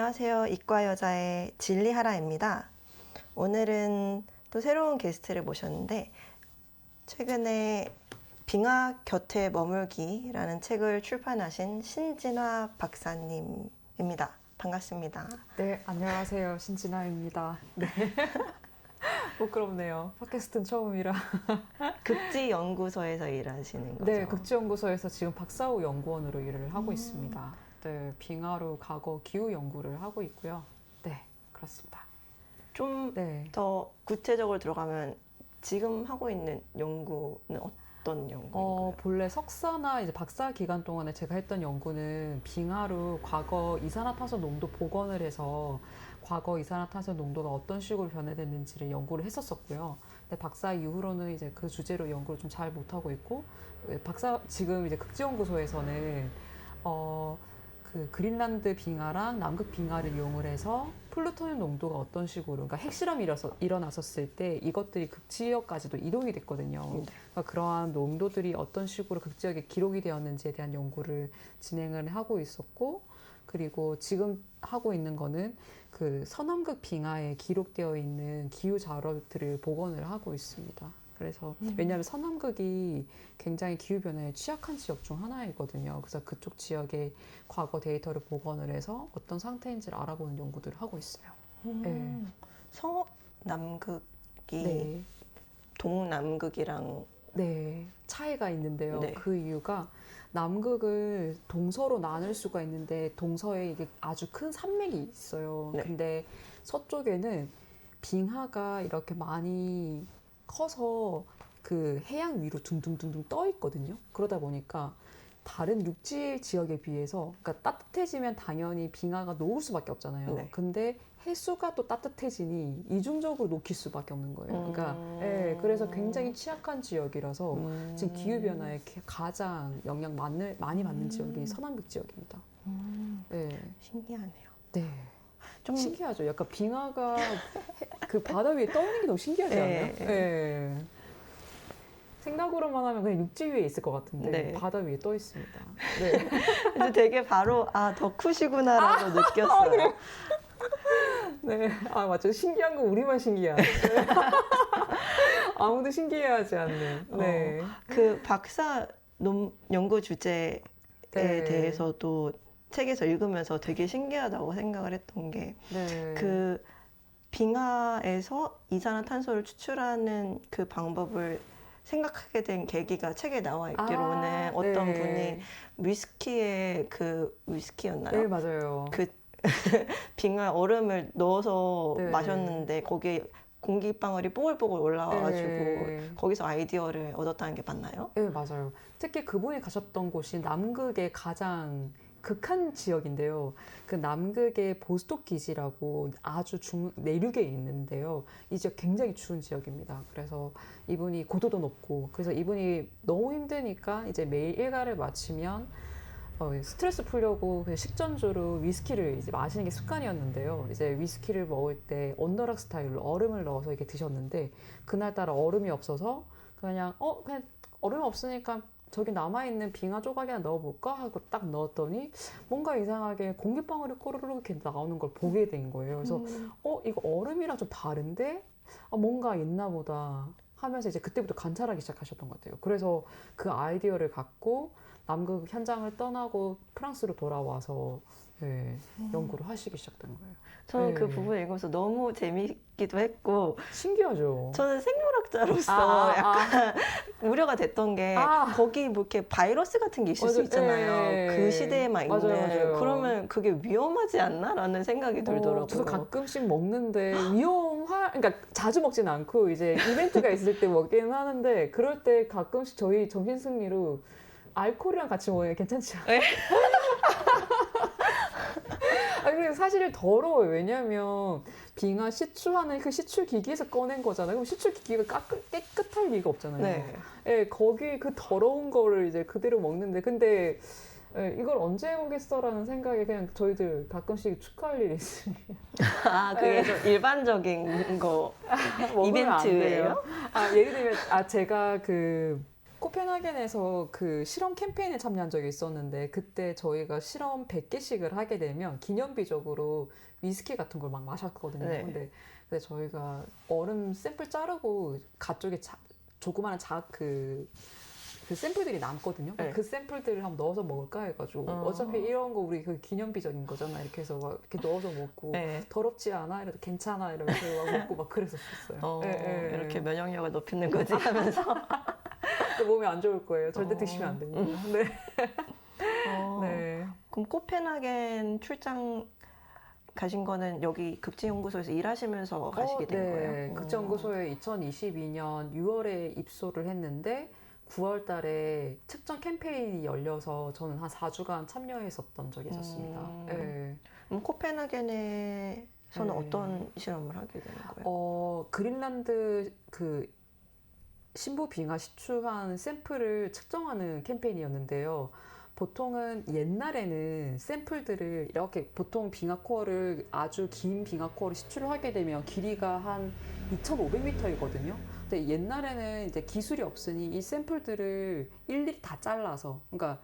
안녕하세요. 이과 여자의 진리하라입니다. 오늘은 또 새로운 게스트를 모셨는데 최근에 빙하 곁에 머물기라는 책을 출판하신 신진화 박사님입니다. 반갑습니다. 네, 안녕하세요. 신진아입니다. 네. 부끄럽네요. 팟캐스트는 처음이라. 극지연구소에서 일하시는 거죠? 네, 극지연구소에서 지금 박사후 연구원으로 일을 하고 있습니다. 네, 빙하로 과거 기후 연구를 하고 있고요. 네, 그렇습니다. 좀 네. 더 구체적으로 들어가면 지금 하고 있는 연구는 어떤 연구인가요? 본래 석사나 이제 박사 기간 동안에 제가 했던 연구는 빙하로 과거 이산화탄소 농도 복원을 해서 과거 이산화탄소 농도가 어떤 식으로 변화됐는지를 연구를 했었었고요. 근데 박사 이후로는 이제 그 주제로 연구를 좀 잘 못하고 있고, 지금 이제 극지연구소에서는, 그 그린란드 빙하랑 남극 빙하를 이용을 해서 플루토늄 농도가 어떤 식으로, 그러니까 핵실험이 일어났었을 때 이것들이 극지역까지도 이동이 됐거든요. 그러니까 그러한 농도들이 어떤 식으로 극지역에 기록이 되었는지에 대한 연구를 진행을 하고 있었고, 그리고 지금 하고 있는 거는 그 서남극 빙하에 기록되어 있는 기후 자료들을 복원을 하고 있습니다. 그래서 왜냐하면 서남극이 굉장히 기후변화에 취약한 지역 중 하나이거든요. 그래서 그쪽 지역의 과거 데이터를 복원을 해서 어떤 상태인지를 알아보는 연구들을 하고 있어요. 네. 서남극이 네. 동남극이랑 네, 차이가 있는데요. 네. 그 이유가 남극을 동서로 나눌 수가 있는데 동서에 이게 아주 큰 산맥이 있어요. 네. 근데 서쪽에는 빙하가 이렇게 많이 커서 그 해양 위로 둥둥둥둥 떠 있거든요. 그러다 보니까 다른 육지 지역에 비해서, 그러니까 따뜻해지면 당연히 빙하가 녹을 수밖에 없잖아요. 네. 근데 해수가 또 따뜻해지니 이중적으로 녹힐 수밖에 없는 거예요. 그러니까 예, 그래서 굉장히 취약한 지역이라서 지금 기후 변화에 가장 영향 많이 받는 지역이 서남극 지역입니다. 예. 신기하네요. 네. 좀 신기하죠. 약간 빙하가 그 바다 위에 떠있는 게 너무 신기하지 않나요? 네. 예. 생각으로만 하면 그냥 육지 위에 있을 것 같은데 네. 바다 위에 떠 있습니다. 네. 그래서 되게 바로 덕후시구나라고 느꼈어요. 네. 아, 맞죠. 신기한 거 우리만 신기한. 아무도 신기해하지 않는. 네. 그 박사 연구 주제에 네. 대해서도 책에서 읽으면서 되게 신기하다고 생각을 했던 게 네. 그 빙하에서 이산화탄소를 추출하는 그 방법을 생각하게 된 계기가 책에 나와 있기로는 어떤 네. 분이 위스키에 그 위스키였나요? 네, 맞아요. 그 빙하 얼음을 넣어서 네. 마셨는데 거기에 공기방울이 뽀글뽀글 올라와가지고 네. 거기서 아이디어를 얻었다는 게 맞나요? 네, 맞아요. 특히 그분이 가셨던 곳이 남극의 가장 극한 지역인데요. 그 남극의 보스톡 기지라고 아주 내륙에 있는데요. 이 지역 굉장히 추운 지역입니다. 그래서 이분이 고도도 높고, 그래서 이분이 너무 힘드니까 이제 매일 일과를 마치면 스트레스 풀려고 그냥 식전주로 위스키를 이제 마시는 게 습관이었는데요. 이제 위스키를 먹을 때 언더락 스타일로 얼음을 넣어서 이렇게 드셨는데 그날따라 얼음이 없어서 그냥 얼음 없으니까 저기 남아있는 빙하 조각이나 넣어볼까 하고 딱 넣었더니 뭔가 이상하게 공기방울이 꼬르르 이렇게 나오는 걸 보게 된 거예요. 그래서 이거 얼음이랑 좀 다른데? 뭔가 있나 보다 하면서 이제 그때부터 관찰하기 시작하셨던 것 같아요. 그래서 그 아이디어를 갖고 남극 현장을 떠나고 프랑스로 돌아와서 연구를 하시기 시작된 거예요. 저는 그 부분 읽으면서 너무 재밌기도 했고 신기하죠. 저는 생물학자로서 약간 우려가 됐던 게 거기 뭐 이렇게 바이러스 같은 게 있을 수 있잖아요. 그 시대에만 있는. 맞아요. 그러면 그게 위험하지 않나? 라는 생각이 들더라고요. 저도 가끔씩 먹는데 그러니까 자주 먹진 않고 이제 이벤트가 있을 때 먹기는 하는데 그럴 때 가끔씩 저희 점심 승리로 알코올이랑 같이 먹으면 괜찮지 않아요? 그리고 사실 더러워요. 왜냐면 빙하 시추하는 그 시추 기기에서 꺼낸 거잖아요. 그럼 시추 기기가 깨끗할 리가 없잖아요. 네. 네, 거기 그 더러운 거를 이제 그대로 먹는데 근데 이걸 언제 해보겠어라는 생각에 그냥 저희들 가끔씩 축하할 일이 있습니다. 그게 좀 일반적인 거 이벤트예요? 예를 들면 제가 그 코펜하겐에서 그 실험 캠페인에 참여한 적이 있었는데 그때 저희가 실험 100개씩을 하게 되면 기념비적으로 위스키 같은 걸 막 마셨거든요. 네. 근데 저희가 얼음 샘플 자르고 가쪽에 조그마한 그 샘플들이 남거든요. 네. 그 샘플들을 한번 넣어서 먹을까 해가지고 어차피 이런 거 우리 그 기념비적인 거잖아 이렇게 해서 막 이렇게 넣어서 먹고 네. 더럽지 않아? 이래도 괜찮아 이러면서 막 먹고 막 그랬었어요. 이렇게 면역력을 높이는 거지 하면서 몸에 안 좋을 거예요. 절대 드시면 안 됩니다. 네. 네. 그럼 코펜하겐 출장 가신 거는 여기 극지연구소에서 일하시면서 가시게 된 거예요? 네. 극지연구소에 2022년 6월에 입소를 했는데 9월 달에 측정 캠페인이 열려서 저는 한 4주간 참여했었던 적이 있었습니다. 네. 그럼 코펜하겐에서는 어떤 실험을 하게 되는 거예요? 그린란드 그 신부 빙하 시추한 샘플을 측정하는 캠페인이었는데요. 보통은 옛날에는 샘플들을 이렇게 보통 빙하 코어를 아주 긴 빙하 코어를 시추를 하게 되면 길이가 한 2,500m이거든요. 근데 옛날에는 이제 기술이 없으니 이 샘플들을 일일이 다 잘라서, 그러니까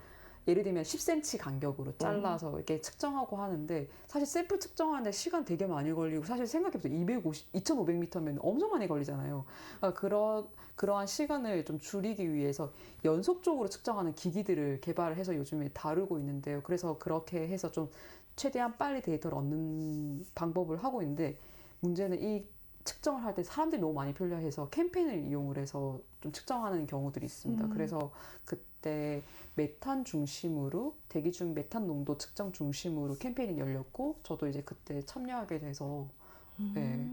예를 들면 10cm 간격으로 잘라서 이렇게 측정하고 하는데 사실 샘플 측정하는데 시간 되게 많이 걸리고 사실 생각해보세요. 2,500m면 엄청 많이 걸리잖아요. 그러니까 그러한 시간을 좀 줄이기 위해서 연속적으로 측정하는 기기들을 개발을 해서 요즘에 다루고 있는데요. 그래서 그렇게 해서 좀 최대한 빨리 데이터를 얻는 방법을 하고 있는데 문제는 이 측정을 할 때 사람들이 너무 많이 필요해서 캠페인을 이용을 해서 좀 측정하는 경우들이 있습니다. 그래서 그때 메탄 중심으로 대기 중 메탄 농도 측정 중심으로 캠페인이 열렸고 저도 이제 그때 참여하게 돼서 네,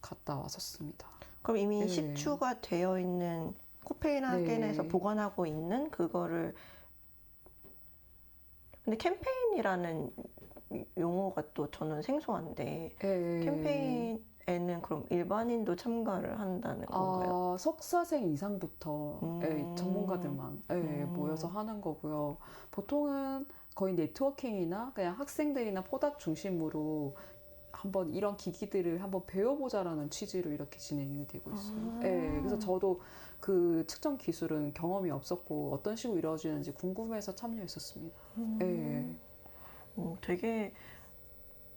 갔다 왔었습니다. 그럼 이미 시추가 되어 있는 코펜하겐에서 보관하고 있는 그거를 근데 캠페인이라는 용어가 또 저는 생소한데 캠페인에는 그럼 일반인도 참가를 한다는 건가요? 석사생 이상부터 전문가들만 모여서 하는 거고요. 보통은 거의 네트워킹이나 그냥 학생들이나 포닥 중심으로 한번 이런 기기들을 한번 배워보자라는 취지로 이렇게 진행이 되고 있어요. 그래서 저도 그 측정 기술은 경험이 없었고 어떤 식으로 이루어지는지 궁금해서 참여했었습니다. 되게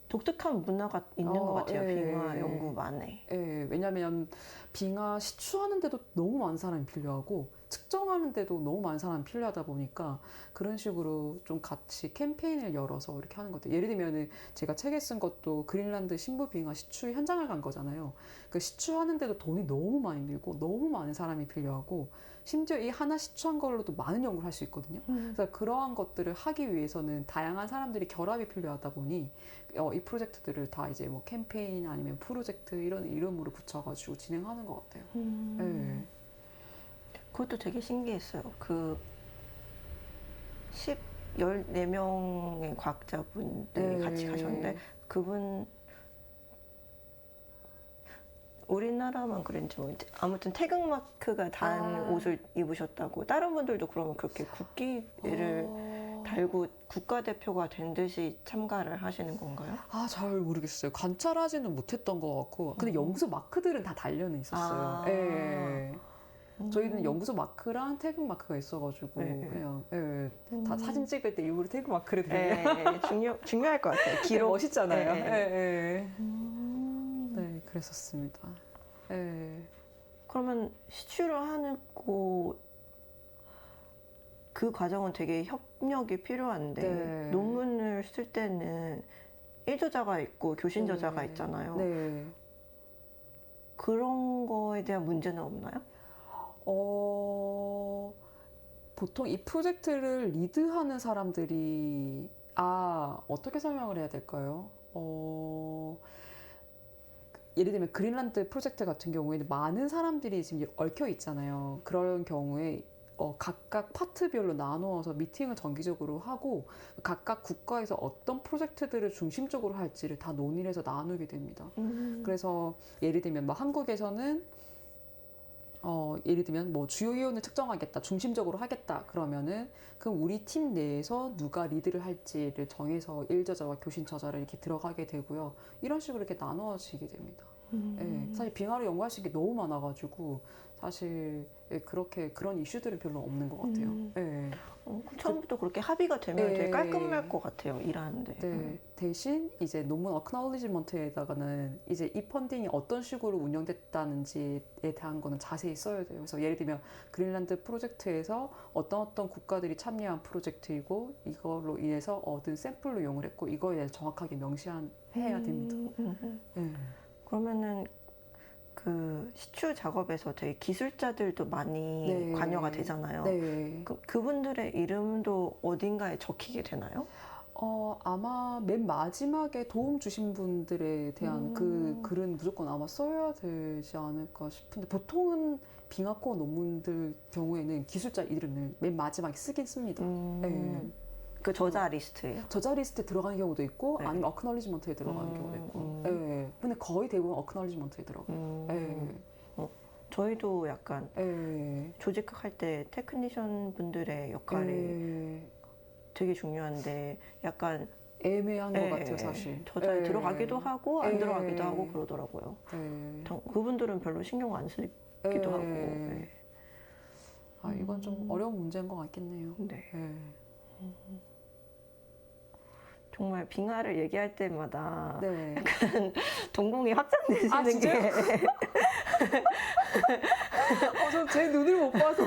독특한 문화가 있는 것 같아요. 빙하 연구만에. 왜냐하면 빙하 시추하는데도 너무 많은 사람이 필요하고 측정하는데도 너무 많은 사람이 필요하다 보니까 그런 식으로 좀 같이 캠페인을 열어서 이렇게 하는 것들. 예를 들면 제가 책에 쓴 것도 그린란드 신부 빙하 시추 현장을 간 거잖아요. 그 시추하는데도 돈이 너무 많이 들고 너무 많은 사람이 필요하고 심지어 이 하나 시추한 걸로도 많은 연구를 할 수 있거든요. 그래서 그러한 것들을 하기 위해서는 다양한 사람들이 결합이 필요하다 보니 이 프로젝트들을 다 이제 뭐 캠페인 아니면 프로젝트 이런 이름으로 붙여가지고 진행하는 것 같아요. 그것도 되게 신기했어요. 14명의 과학자분들이 같이 가셨는데 그분 우리나라만 그런지 모르겠는데 아무튼 태극마크가 단 옷을 입으셨다고 다른 분들도 그러면 그렇게 국기를 달고 국가대표가 된 듯이 참가를 하시는 건가요? 잘 모르겠어요. 관찰하지는 못했던 것 같고 근데 연구소 마크들은 다 달려는 있었어요. 저희는 연구소 마크랑 태극 마크가 있어가지고 그냥 다 사진 찍을 때 일부러 태극 마크를 들고 중요할 것 같아요. 기록 멋있잖아요. 네, 그랬었습니다. 그러면 시추를 하고 그 과정은 되게 협력이 필요한데 논문을 쓸 때는 1저자가 있고 교신 저자가 있잖아요. 그런 거에 대한 문제는 없나요? 보통 이 프로젝트를 리드하는 사람들이 어떻게 설명을 해야 될까요? 예를 들면 그린란드 프로젝트 같은 경우에는 많은 사람들이 지금 얽혀 있잖아요. 그런 경우에 각각 파트별로 나누어서 미팅을 정기적으로 하고 각각 국가에서 어떤 프로젝트들을 중심적으로 할지를 다 논의를 해서 나누게 됩니다. 그래서 예를 들면 뭐 한국에서는 예를 들면 뭐 주요 이온을 측정하겠다, 중심적으로 하겠다 그러면은 그럼 우리 팀 내에서 누가 리드를 할지를 정해서 1저자와 교신 저자를 이렇게 들어가게 되고요. 이런 식으로 이렇게 나누어지게 됩니다. 예, 사실 빙하로 연구할 수 있는 게 너무 많아가지고 사실 예, 그렇게 그런 이슈들은 별로 없는 것 같아요. 예. 그럼 처음부터 그렇게 합의가 되면 되게 예. 깔끔할 것 같아요, 일하는데. 네, 대신 이제 논문 어크나울리지먼트에다가는 이제 이 펀딩이 어떤 식으로 운영됐다는지에 대한 거는 자세히 써야 돼요. 그래서 예를 들면 그린란드 프로젝트에서 어떤 국가들이 참여한 프로젝트이고 이걸로 인해서 얻은 샘플로 이용을 했고 이거에 대해서 정확하게 명시해야 됩니다. 네. 그러면은 그 시추 작업에서 되게 기술자들도 많이 네. 관여가 되잖아요. 네. 그분들의 이름도 어딘가에 적히게 되나요? 아마 맨 마지막에 도움 주신 분들에 대한 그 글은 무조건 아마 써야 되지 않을까 싶은데 보통은 빙하코어 논문들 경우에는 기술자 이름을 맨 마지막에 쓰긴 씁니다. 네. 그 저자 리스트예요? 저자 리스트에 들어가는 경우도 있고 네. 아니면 어크널리지먼트에 들어가는 경우도 있고 네. 근데 거의 대부분 어크널리지먼트에 들어가요. 네. 저희도 약간 네. 조직할 때 테크니션 분들의 역할이 네. 되게 중요한데 약간 애매한 것 같아요, 사실. 저자에 들어가기도 하고 안 네. 들어가기도 하고 그러더라고요. 네. 그분들은 별로 신경 안 쓰기도 하고. 네. 아, 이건 좀 어려운 문제인 것 같겠네요. 네. 네. 정말 빙하를 얘기할 때마다 네. 약간 동공이 확장되시는 게 전 제 눈을 못 봐서.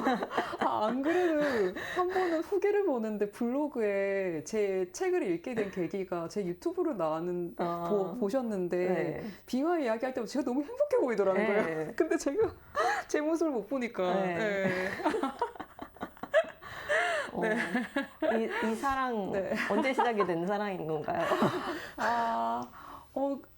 안 그래도 한 번은 후기를 보는데 블로그에 제 책을 읽게 된 계기가 제 유튜브로 나오는, 보셨는데, 네. 빙하 이야기할 때마다 제가 너무 행복해 보이더라는 네. 거예요. 근데 제가 제 모습을 못 보니까. 네. 네. 이 사랑 언제 시작이 된 사랑인 건가요?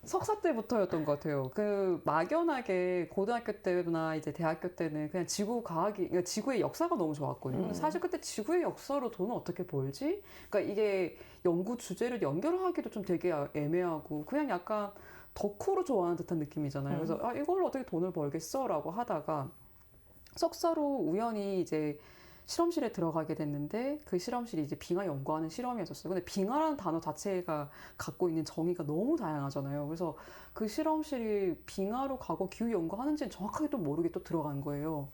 석사 때부터였던 것 같아요. 그 막연하게 고등학교 때나 이제 대학교 때는 그냥 지구 과학이, 그러니까 지구의 역사가 너무 좋았거든요. 사실 그때 지구의 역사로 돈을 어떻게 벌지? 그러니까 이게 연구 주제를 연결하기도 좀 되게 애매하고 그냥 약간 덕후로 좋아하는 듯한 느낌이잖아요. 그래서 이걸로 어떻게 돈을 벌겠어라고 하다가 석사로 우연히 이제 실험실에 들어가게 됐는데 그 실험실이 이제 빙하 연구하는 실험이었어요. 근데 빙하라는 단어 자체가 갖고 있는 정의가 너무 다양하잖아요. 그래서 그 실험실이 빙하로 과거 기후 연구하는지는 정확하게 또 모르게 또 들어간 거예요.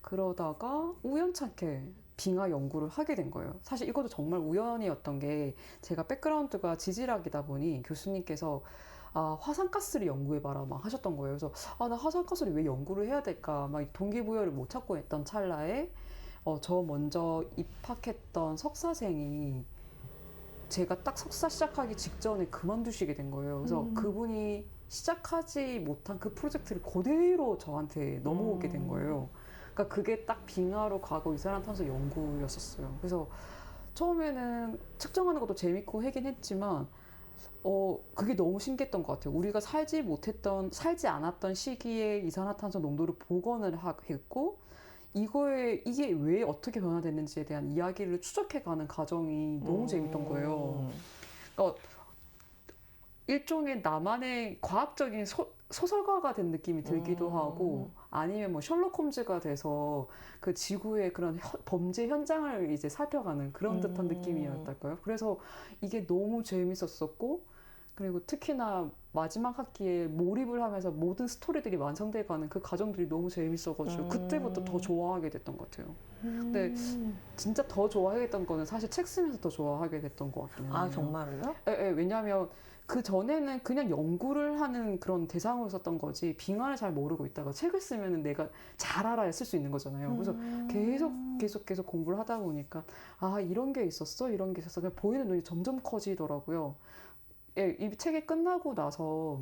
그러다가 우연찮게 빙하 연구를 하게 된 거예요. 사실 이것도 정말 우연이었던 게 제가 백그라운드가 지질학이다 보니 교수님께서 화산가스를 연구해봐라 막 하셨던 거예요. 그래서 나 화산가스를 왜 연구를 해야 될까 막 동기부여를 못 찾고 있던 찰나에 저 먼저 입학했던 석사생이 제가 딱 석사 시작하기 직전에 그만두시게 된 거예요. 그래서 그분이 시작하지 못한 그 프로젝트를 그대로 저한테 넘어오게 된 거예요. 그러니까 그게 딱 빙하로 과거 이산화탄소 연구였었어요. 그래서 처음에는 측정하는 것도 재밌고 하긴 했지만 그게 너무 신기했던 것 같아요. 우리가 살지 않았던 시기에 이산화탄소 농도를 복원을 했고 이게 왜 어떻게 변화됐는지에 대한 이야기를 추적해가는 과정이 너무 재밌던 거예요. 그러니까 일종의 나만의 과학적인 소설가가 된 느낌이 들기도 하고 아니면 뭐 셜록 홈즈가 돼서 그 지구의 그런 범죄 현장을 이제 살펴가는 그런 듯한 느낌이었달까요? 그래서 이게 너무 재밌었었고 그리고 특히나 마지막 학기에 몰입을 하면서 모든 스토리들이 완성돼가는 그 과정들이 너무 재밌어가지고 그때부터 더 좋아하게 됐던 것 같아요. 근데 진짜 더 좋아하게 됐던 거는 사실 책 쓰면서 더 좋아하게 됐던 것 같긴 해요. 정말요? 왜냐하면 그 전에는 그냥 연구를 하는 그런 대상으로 썼던 거지 빙하를 잘 모르고 있다가 책을 쓰면은 내가 잘 알아야 쓸 수 있는 거잖아요. 그래서 계속 공부를 하다 보니까 이런 게 있었어? 이런 게 있었어? 그냥 보이는 눈이 점점 커지더라고요. 이 책이 끝나고 나서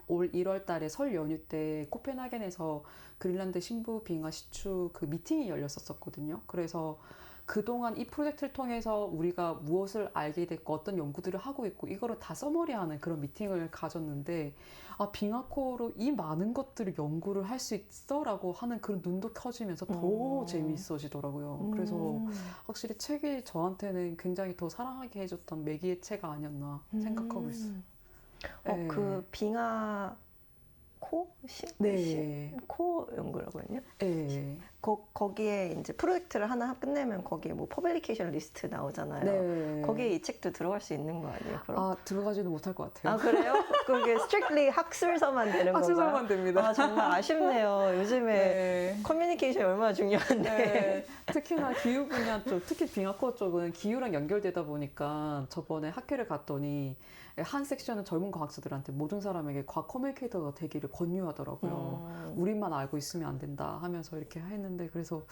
올 1월 달에 설 연휴 때 코펜하겐에서 그린란드 신부 빙하 시추 그 미팅이 열렸었거든요. 그래서 그동안 이 프로젝트를 통해서 우리가 무엇을 알게 됐고 어떤 연구들을 하고 있고 이거를 다 서머리하는 그런 미팅을 가졌는데 빙하코어로 이 많은 것들을 연구를 할 수 있어라고 하는 그런 눈도 켜지면서 더 재미있어지더라고요. 그래서 확실히 책이 저한테는 굉장히 더 사랑하게 해줬던 매기의 책 아니었나 생각하고 있어요. 그 빙하코? 네. 코 연구라고 했냐? 네. 거기에 이제 프로젝트를 하나 끝내면 거기에 뭐 퍼블리케이션 리스트 나오잖아요. 네. 거기에 이 책도 들어갈 수 있는 거 아니에요? 그럼? 아, 들어가지는 못할 것 같아요. 아, 그래요? 그게 strictly 학술서만 되는 건가요? 학술서만 됩니다. 아, 정말 아쉽네요. 요즘에 네. 커뮤니케이션이 얼마나 중요한데. 네, 특히나 기후 분야 쪽, 특히 빙하코 쪽은 기후랑 연결되다 보니까 저번에 학회를 갔더니 한 섹션은 젊은 과학자들한테 모든 사람에게 과학 커뮤니케이터가 되기를 권유하더라고요. 우리만 알고 있으면 안 된다 하면서 이렇게 했는데 그래서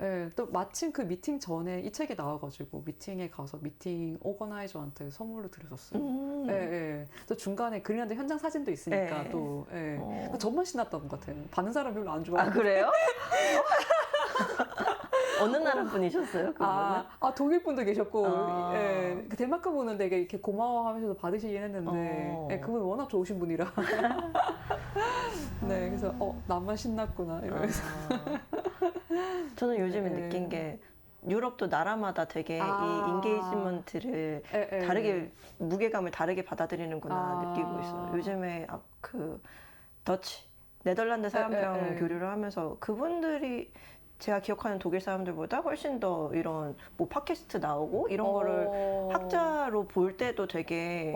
예, 또 마침 그 미팅 전에 이 책이 나와가지고 미팅에 가서 미팅 오거나이저한테 선물로 드렸었어요. 예, 예. 또 중간에 그린란드 현장 사진도 있으니까 예. 또 예. 저만 신났던 것 같아요. 받는 사람 별로 안 좋아하고. 아, 그래요? 어느 나라 분이셨어요? 그분은? 독일 분도 계셨고, 아. 예, 그 덴마크 분은 되게 이렇게 고마워하면서도 받으시긴 했는데, 예, 그분 워낙 좋으신 분이라. 네, 그래서, 나만 신났구나, 이러면서. 저는 요즘에 네. 느낀 게, 유럽도 나라마다 되게 아. 이 인게이지먼트를 다르게, 무게감을 다르게 받아들이는구나 느끼고 있어요. 요즘에 그, 네덜란드 사람들이랑 교류를 하면서 그분들이 제가 기억하는 독일 사람들보다 훨씬 더 이런 뭐 팟캐스트 나오고 이런 거를 학자로 볼 때도 되게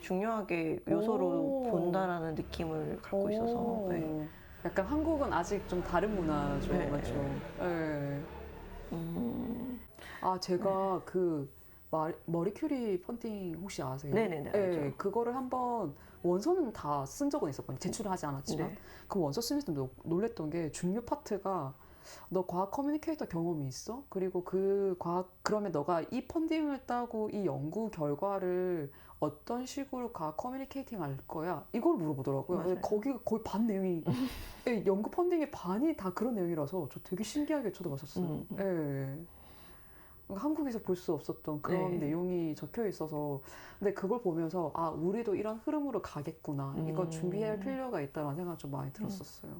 중요하게 요소로 본다라는 느낌을 갖고 있어서. 네. 약간 한국은 아직 좀 다른 문화죠, 네. 맞죠? 네. 제가 그 머리큐리 펀딩 혹시 아세요? 네네네, 알죠. 그거를 한번 원서는 다 쓴 적은 있었거든요. 제출을 하지 않았지만. 네. 그 원서 쓰면서 놀랬던 게 중요 파트가 너 과학 커뮤니케이터 경험이 있어? 그리고 그러면 너가 이 펀딩을 따고 이 연구 결과를 어떤 식으로 과학 커뮤니케이팅 할 거야? 이걸 물어보더라고요. 맞아요. 거기가 거의 반 내용이, 연구 펀딩의 반이 다 그런 내용이라서 저 되게 신기하게 쳐다봤었어요. 예. 한국에서 볼 수 없었던 그런 내용이 적혀 있어서 근데 그걸 보면서 우리도 이런 흐름으로 가겠구나 이거 준비할 필요가 있다는 생각이 좀 많이 들었었어요.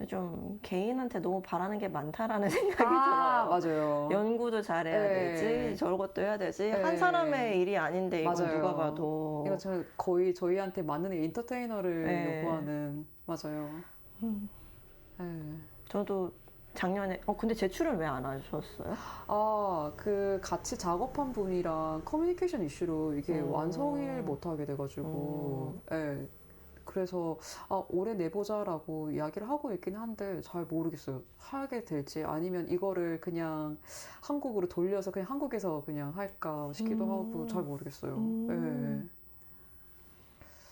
좀 개인한테 너무 바라는 게 많다라는 생각이 들어요. 맞아요. 연구도 잘해야 되지, 저것도 해야 되지. 한 사람의 일이 아닌데 이건 맞아요. 누가 봐도. 이거 거의 저희한테 맞는 엔터테이너를 요구하는. 맞아요. 저도 작년에 근데 제출은 왜 안 하셨어요? 그 같이 작업한 분이랑 커뮤니케이션 이슈로 이게 완성을 못 하게 돼가지고 그래서 올해 내보자라고 이야기를 하고 있긴 한데 잘 모르겠어요. 하게 될지 아니면 이거를 그냥 한국으로 돌려서 그냥 한국에서 그냥 할까 싶기도 하고 잘 모르겠어요.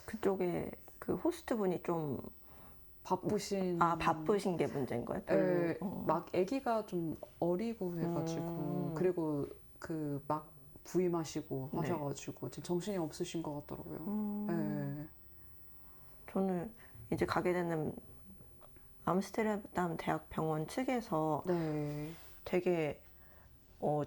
그쪽에 그 호스트 분이 좀 바쁘신 게 문제인 거예요? 별로. 막 아기가 좀 어리고 해가지고 그리고 그 막 부임하시고 하셔가지고 지금 정신이 없으신 것 같더라고요. 저는 이제 가게 되는 암스테르담 대학병원 측에서 되게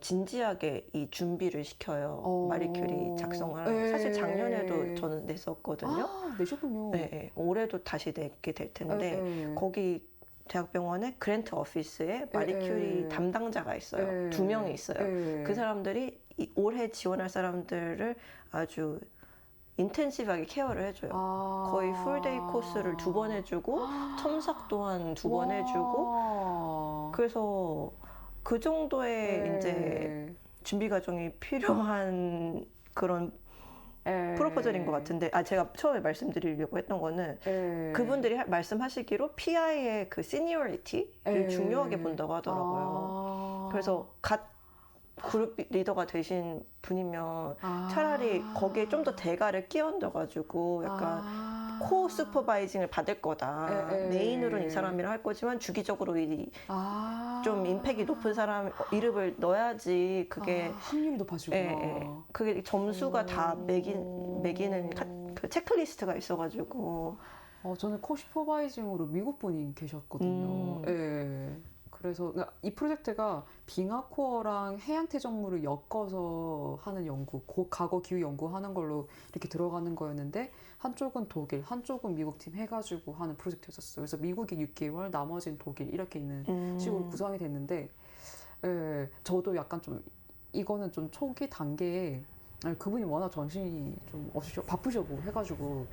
진지하게 이 준비를 시켜요. 마리큐리 작성을 하고. 사실 작년에도 저는 냈었거든요. 내셨군요. 네, 올해도 다시 내게 될 텐데 거기 대학병원의 그랜트 오피스에 마리큐리 담당자가 있어요. 2명이 있어요. 그 사람들이 올해 지원할 사람들을 아주 인텐시브하게 케어를 해줘요. 거의 풀데이 코스를 2번 해주고 첨삭 또한 2번 해주고 그래서 그 정도의 이제 준비 과정이 필요한 그런 프로포절인 것 같은데 제가 처음에 말씀드리려고 했던 거는 그분들이 말씀하시기로 PI의 그 시니어리티를 중요하게 본다고 하더라고요. 그래서 그룹 리더가 되신 분이면 차라리 거기에 좀 더 대가를 끼얹어가지고 약간 코 슈퍼바이징을 받을 거다. 메인으로는 이 사람이랑 할 거지만 주기적으로 좀 임팩이 높은 사람 이름을 넣어야지 그게 확률이 높아지구나. 그게 점수가 다 매기는 그 체크리스트가 있어가지고 저는 코 슈퍼바이징으로 미국 분이 계셨거든요. 그래서 이 프로젝트가 빙하코어랑 해양태적물을 엮어서 하는 연구, 과거 기후 연구하는 걸로 이렇게 들어가는 거였는데 한쪽은 독일, 한쪽은 미국 팀 해가지고 하는 프로젝트였었어요. 그래서 미국이 6개월, 나머지는 독일 이렇게 있는 식으로 구성이 됐는데 저도 약간 좀 이거는 좀 초기 단계에 그분이 워낙 정신이 좀 바쁘셔고 해가지고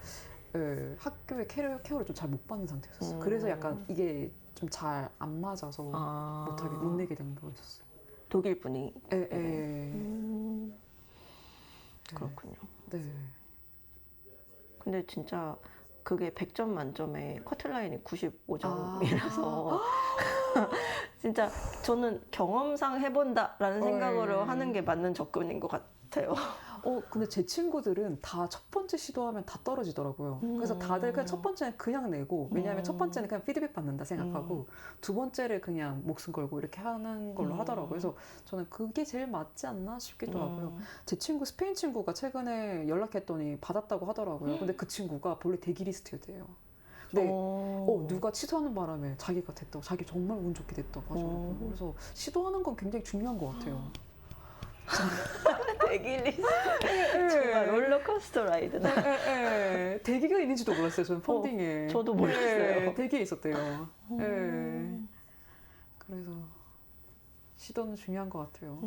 예, 학교에 케어를 좀 잘 못 받는 상태였었어요. 음. 그래서 약간 이게 좀 잘 안 맞아서 못 내게 된 거였었어요. 독일 분이. 예, 예. 그렇군요. 네. 근데 진짜 그게 100점 만점에 커트라인이 95점이라서 진짜 저는 경험상 해본다라는 생각으로 하는 게 맞는 접근인 것 같아요. 근데 제 친구들은 다 첫 번째 시도하면 다 떨어지더라고요. 그래서 다들 그냥 첫 번째는 그냥 내고, 왜냐하면 첫 번째는 그냥 피드백 받는다 생각하고, 두 번째를 그냥 목숨 걸고 이렇게 하는 걸로 하더라고요. 그래서 저는 그게 제일 맞지 않나 싶기도 하고요. 제 친구, 스페인 친구가 최근에 연락했더니 받았다고 하더라고요. 근데 그 친구가 본래 대기 리스트였대요. 근데 누가 취소하는 바람에 자기가 됐다고, 자기 정말 운 좋게 됐다고 하더라고요. 그래서 시도하는 건 굉장히 중요한 것 같아요. 대기리스트 정말 롤러코스터 라이드다. 대기가 있는지도 몰랐어요. 저는 펀딩에. 저도 몰랐어요. 대기에 있었대요. 그래서 시도는 중요한 것 같아요.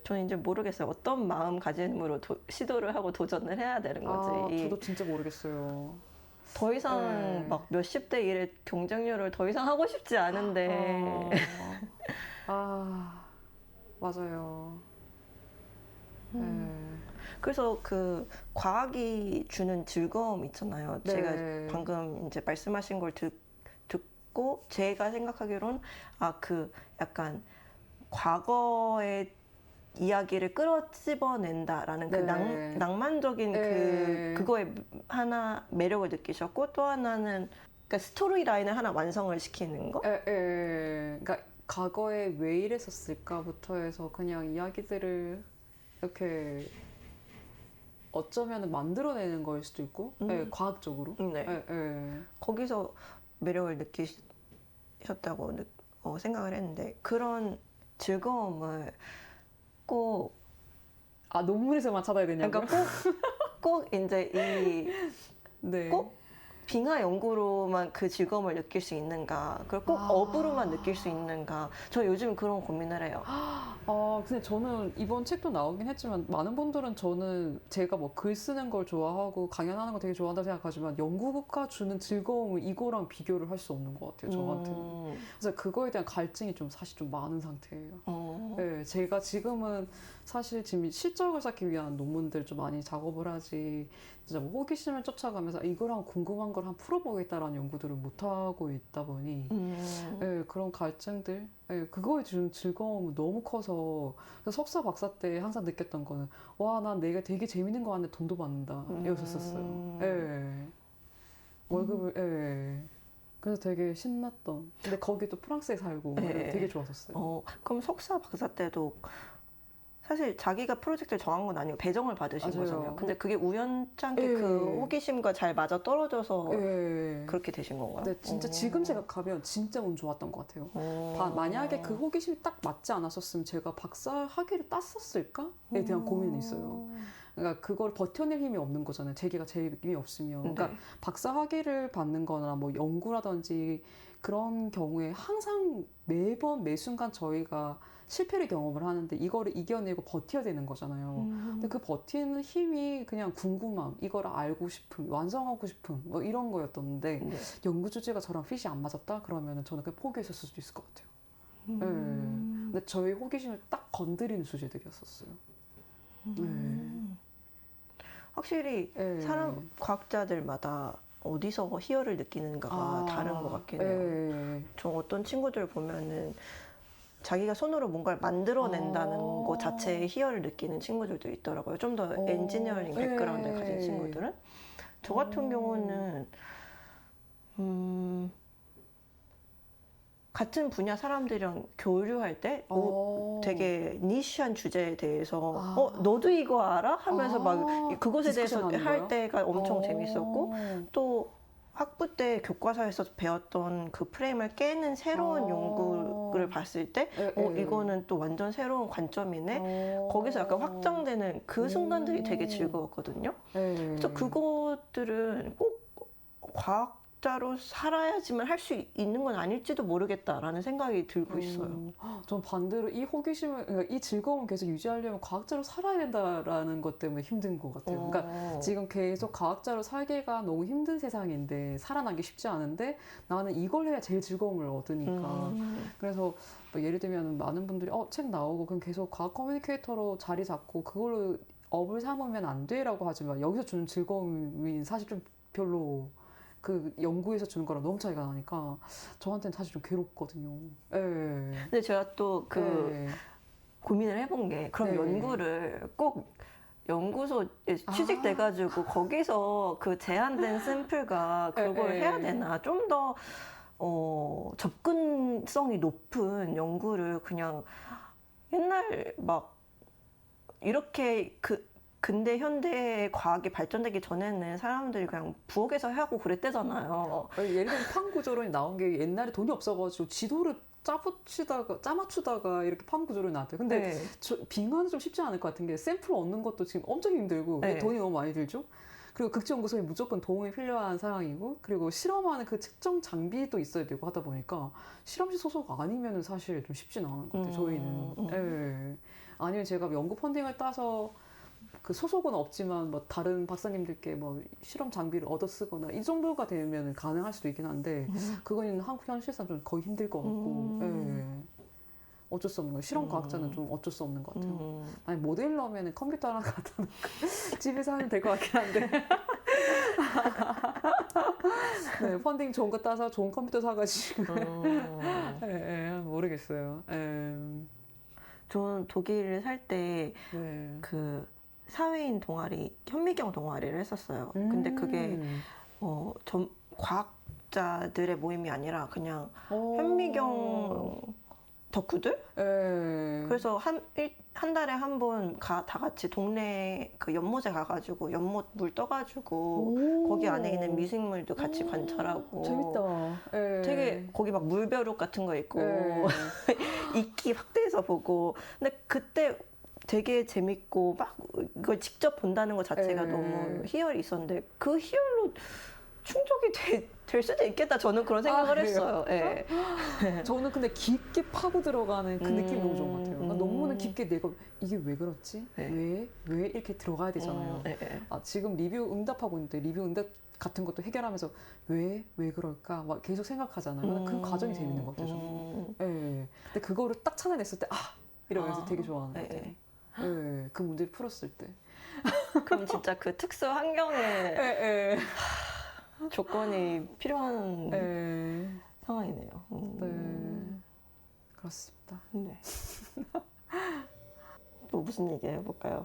저는 이제 모르겠어요. 어떤 마음가짐으로 시도를 하고 도전을 해야 되는 거지. 저도 진짜 모르겠어요. 더 이상 막 몇십 대 1의 경쟁률을 더 이상 하고 싶지 않은데. 맞아요. 그래서 그 과학이 주는 즐거움 있잖아요. 네. 제가 방금 이제 말씀하신 걸 듣고 제가 생각하기로는 그 약간 과거의 이야기를 끌어집어낸다라는 그 낭만적인 그거에 하나 매력을 느끼셨고, 또 하나는 그러니까 스토리 라인을 하나 완성을 시키는 거? 그러니까 과거에 왜 이랬었을까부터 해서 그냥 이야기들을 이렇게 어쩌면 만들어내는 거일 수도 있고, 과학적으로. 거기서 매력을 느끼셨다고 생각을 했는데, 그런 즐거움을 꼭 논문에서만 찾아야 되냐고요? 그러니까 꼭 이제 꼭 빙하 연구로만 그 즐거움을 느낄 수 있는가, 그걸 꼭 업으로만 느낄 수 있는가, 저 요즘 그런 고민을 해요. 근데 저는 이번 책도 나오긴 했지만, 많은 분들은 제가 뭐 글 쓰는 걸 좋아하고 강연하는 거 되게 좋아한다고 생각하지만, 연구가 주는 즐거움을 이거랑 비교를 할 수 없는 것 같아요, 저한테는. 그래서 그거에 대한 갈증이 사실 좀 많은 상태예요. 제가 지금은 사실 지금 실적을 쌓기 위한 논문들 좀 많이 작업을 하지, 진짜 뭐 호기심을 쫓아가면서 이거랑 궁금한 걸 한번 풀어보겠다라는 연구들을 못하고 있다 보니 그런 갈증들, 그거에 주는 즐거움은 너무 커서, 그래서 석사 박사 때 항상 느꼈던 거는 난 내가 되게 재밌는 거 하는데 돈도 받는다 이랬었어요. 월급을 그래서 되게 신났던. 근데 거기 또 프랑스에 살고 되게 좋았었어요. 그럼 석사 박사 때도 사실 자기가 프로젝트를 정한 건 아니고 배정을 받으신 거잖아요. 근데 그게 우연찮게 그 호기심과 잘 맞아 떨어져서 그렇게 되신 건가요? 네, 진짜 지금 생각하면 진짜 운 좋았던 것 같아요. 만약에 그 호기심이 딱 맞지 않았었으면 제가 박사 학위를 땄었을까에 대한 고민이 있어요. 그러니까 그걸 버텨낼 힘이 없는 거잖아요. 제기가 제 힘이 없으면. 그러니까 박사 학위를 받는 거나 뭐 연구라든지 그런 경우에 항상 매번 매 순간 저희가 실패를 경험을 하는데 이거를 이겨내고 버텨야 되는 거잖아요. 근데 그 버티는 힘이 그냥 궁금함, 이걸 알고 싶음, 완성하고 싶음, 뭐 이런 거였던데 연구 주제가 저랑 핏이 안 맞았다? 그러면 저는 그냥 포기했을 수도 있을 것 같아요. 근데 저희 호기심을 딱 건드리는 주제들이었었어요. 확실히 과학자들마다 어디서 희열을 느끼는가가 다른 것 같긴 해요. 저 어떤 친구들 보면은 자기가 손으로 뭔가를 만들어낸다는 것 자체에 희열을 느끼는 친구들도 있더라고요. 좀 더 엔지니어링 백그라운드를 가진 친구들은. 저 같은 경우는 같은 분야 사람들이랑 교류할 때 되게 니시한 주제에 대해서 너도 이거 알아? 하면서 막 그것에 대해서 할 때가 엄청 재밌었고, 또 학부 때 교과서에서 배웠던 그 프레임을 깨는 새로운 연구를 봤을 때 이거는 또 완전 새로운 관점이네. 거기서 약간 확장되는 그 순간들이 되게 즐거웠거든요. 그래서 그것들은 꼭 과학자 과학자로 살아야지만 할 수 있는 건 아닐지도 모르겠다라는 생각이 들고 있어요. 전 반대로 이 호기심을, 그러니까 이 즐거움을 계속 유지하려면 과학자로 살아야 된다라는 것 때문에 힘든 것 같아요. 그러니까 지금 계속 과학자로 살기가 너무 힘든 세상인데 살아나기 쉽지 않은데 나는 이걸 해야 제일 즐거움을 얻으니까. 그래서 뭐 예를 들면 많은 분들이 책 나오고 그럼 계속 과학 커뮤니케이터로 자리 잡고 그걸로 업을 삼으면 안 돼라고 하지만 여기서 주는 즐거움이 사실 좀 별로 그 연구에서 주는 거랑 너무 차이가 나니까 저한테는 사실 좀 괴롭거든요. 예. 근데 제가 또 예. 고민을 해본 게 그럼 네. 연구를 꼭 연구소에 취직돼가지고 거기서 그 제한된 샘플과 그걸 해야 되나 좀 더 접근성이 높은 연구를 그냥 옛날 막 이렇게 근대 현대 과학이 발전되기 전에는 사람들이 그냥 부엌에서 하고 그랬대잖아요. 예를 들면 판 구조론이 나온 게 옛날에 돈이 없어가지고 지도를 짜맞추다가 이렇게 판 구조론이 나왔대요. 근데 빙하는 좀 쉽지 않을 것 같은 게 샘플 얻는 것도 지금 엄청 힘들고 돈이 너무 많이 들죠. 그리고 극지연구소에 무조건 도움이 필요한 상황이고 그리고 실험하는 그 측정 장비도 있어야 되고 하다 보니까 실험실 소속 아니면은 사실 좀 쉽지는 않은 것 같아요. 저희는. 예. 아니면 제가 연구 펀딩을 따서 그 소속은 없지만 뭐 다른 박사님들께 뭐 실험 장비를 얻어 쓰거나 이 정도가 되면 가능할 수도 있긴 한데 그거는 한국 현실상 좀 거의 힘들 것 같고 예. 어쩔 수 없는 거예요. 실험 과학자는 좀 어쩔 수 없는 것 같아요. 아니 모델러면은 컴퓨터 하나 갖다 놓고 집에서 하면 될 것 같긴 한데 네, 펀딩 좋은 거 따서 좋은 컴퓨터 사가지고 모르겠어요. 저는 독일을 살 때 그 사회인 동아리, 현미경 동아리를 했었어요. 근데 그게 과학자들의 모임이 아니라 그냥 현미경 덕후들? 그래서 한 달에 한 번 다 같이 동네 그 연못에 가가지고 연못 물 떠가지고 거기 안에 있는 미생물도 같이 관찰하고 재밌다. 되게 거기 막 물벼룩 같은 거 있고 이끼 확대해서 보고 근데 그때 되게 재밌고 막 이걸 직접 본다는 것 자체가 너무 희열이 있었는데 그 희열로 충족이 될 수도 있겠다. 저는 그런 생각을 했어요. 네. 저는 근데 깊게 파고 들어가는 그 느낌이 너무 좋은 것 같아요. 그러니까 너무나 깊게 내가 이게 왜 그렇지? 왜 이렇게 들어가야 되잖아요. 지금 리뷰 응답하고 있는데 리뷰 응답 같은 것도 해결하면서 왜 그럴까? 막 계속 생각하잖아요. 그 과정이 재밌는 것 같아요. 저는. 근데 그거를 딱 찾아냈을 때 이러면서 되게 좋아하는 것 같아요. 그 문제를 풀었을 때. 그럼 진짜 그 특수 환경에 조건이 필요한 상황이네요. 그렇습니다. 네. 또 무슨 얘기 해볼까요?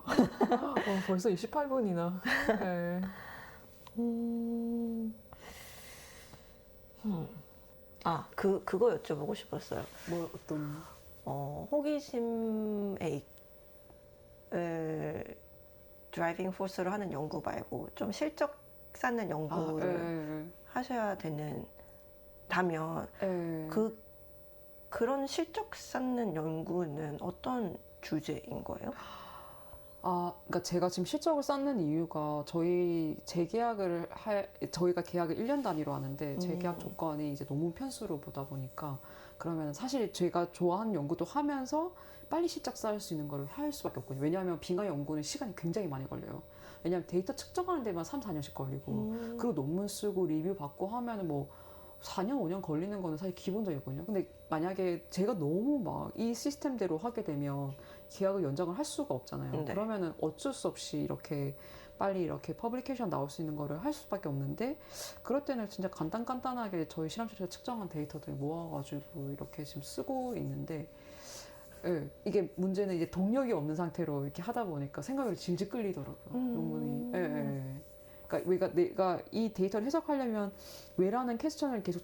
벌써 28분이나. 그거 여쭤보고 싶었어요. 뭐 어떤? 호기심에 드라이빙 포스로 하는 연구 말고 좀 실적 쌓는 연구를 하셔야 된다면 그런 실적 쌓는 연구는 어떤 주제인 거예요? 그러니까 제가 지금 실적을 쌓는 이유가 저희가 계약을 1년 단위로 하는데 제 계약 조건이 이제 논문 편수로 보다 보니까 그러면 사실 제가 좋아하는 연구도 하면서 빨리 실적 쌓을 수 있는 걸 할 수밖에 없거든요. 왜냐하면 빙하 연구는 시간이 굉장히 많이 걸려요. 왜냐하면 데이터 측정하는 데만 3, 4년씩 걸리고 그리고 논문 쓰고 리뷰 받고 하면은 뭐 4년, 5년 걸리는 거는 사실 기본적이거든요. 근데 만약에 제가 너무 막 이 시스템대로 하게 되면 계약을 연장을 할 수가 없잖아요. 그러면은 어쩔 수 없이 이렇게 빨리 이렇게 퍼블리케이션 나올 수 있는 거를 할 수밖에 없는데 그럴 때는 진짜 간단하게 저희 실험실에서 측정한 데이터들 모아가지고 이렇게 지금 쓰고 있는데 이게 문제는 이제 동력이 없는 상태로 이렇게 하다 보니까 생각이 질질 끌리더라고요. 논문이. 그러니까 내가 이 데이터를 해석하려면 왜라는 퀘스천을 계속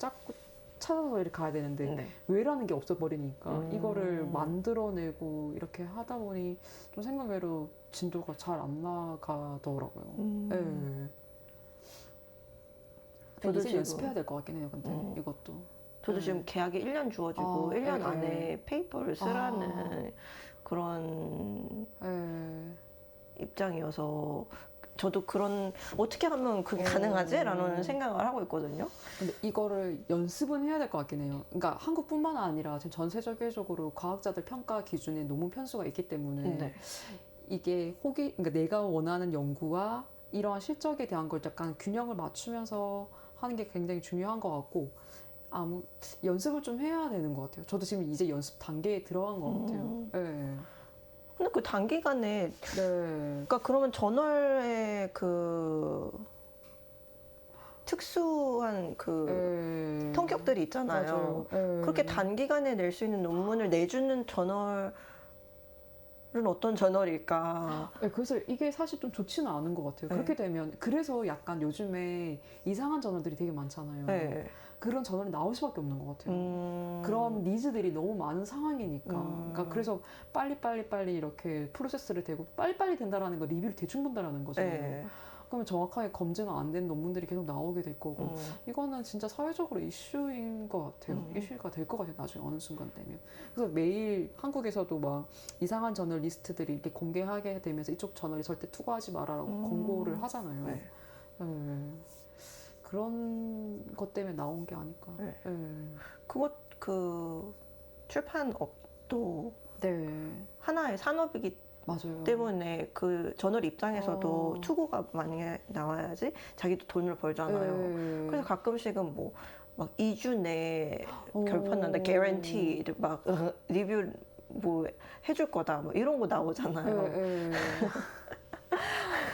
찾아서 이렇게 가야 되는데 왜라는 게 없어버리니까 이거를 만들어내고 이렇게 하다 보니 좀 생각외로 진도가 잘 안 나가더라고요. 저도 이제 연습해야 될 것 같긴 해요. 근데 이것도. 저도 지금 계약이 1년 주어지고 1년 안에 페이퍼를 쓰라는 그런 입장이어서 저도 그런 어떻게 하면 그게 가능하지라는 생각을 하고 있거든요. 근데 이거를 연습은 해야 될 것 같긴 해요. 그러니까 한국뿐만 아니라 지금 전 세계적으로 과학자들 평가 기준에 논문 편수가 있기 때문에 네. 이게 그러니까 내가 원하는 연구와 이러한 실적에 대한 걸 약간 균형을 맞추면서 하는 게 굉장히 중요한 것 같고 연습을 좀 해야 되는 것 같아요. 저도 지금 이제 연습 단계에 들어간 것 같아요. 네. 근데 그 단기간에 네. 그러니까 그러면 저널의 그 특수한 그 성격들이 있잖아요. 그렇게 단기간에 낼 수 있는 논문을 내주는 저널은 어떤 저널일까? 네, 그래서 이게 사실 좀 좋지는 않은 것 같아요. 네. 그렇게 되면 그래서 약간 요즘에 이상한 저널들이 되게 많잖아요. 네. 그런 저널이 나올 수밖에 없는 것 같아요. 그런 니즈들이 너무 많은 상황이니까. 그러니까 그래서 빨리 이렇게 프로세스를 되고 빨리빨리 된다라는 거 리뷰를 대충 본다라는 거잖아요. 네. 그러면 정확하게 검증 안 된 논문들이 계속 나오게 될 거고 이거는 진짜 사회적으로 이슈인 것 같아요. 이슈가 될 것 같아요. 나중에 어느 순간 되면. 그래서 매일 한국에서도 막 이상한 저널 리스트들이 이렇게 공개하게 되면서 이쪽 저널이 절대 투고하지 말아라고 권고를 하잖아요. 네. 그런 것 때문에 나온 게 아닐까. 네. 그 출판업도 하나의 산업이기 맞아요. 때문에 그 저널 입장에서도 투고가 많이 나와야지 자기도 돈을 벌잖아요. 그래서 가끔씩은 뭐 막 2주 내에 결판 난다, 개런티 막 리뷰 뭐 해줄 거다, 뭐 이런 거 나오잖아요.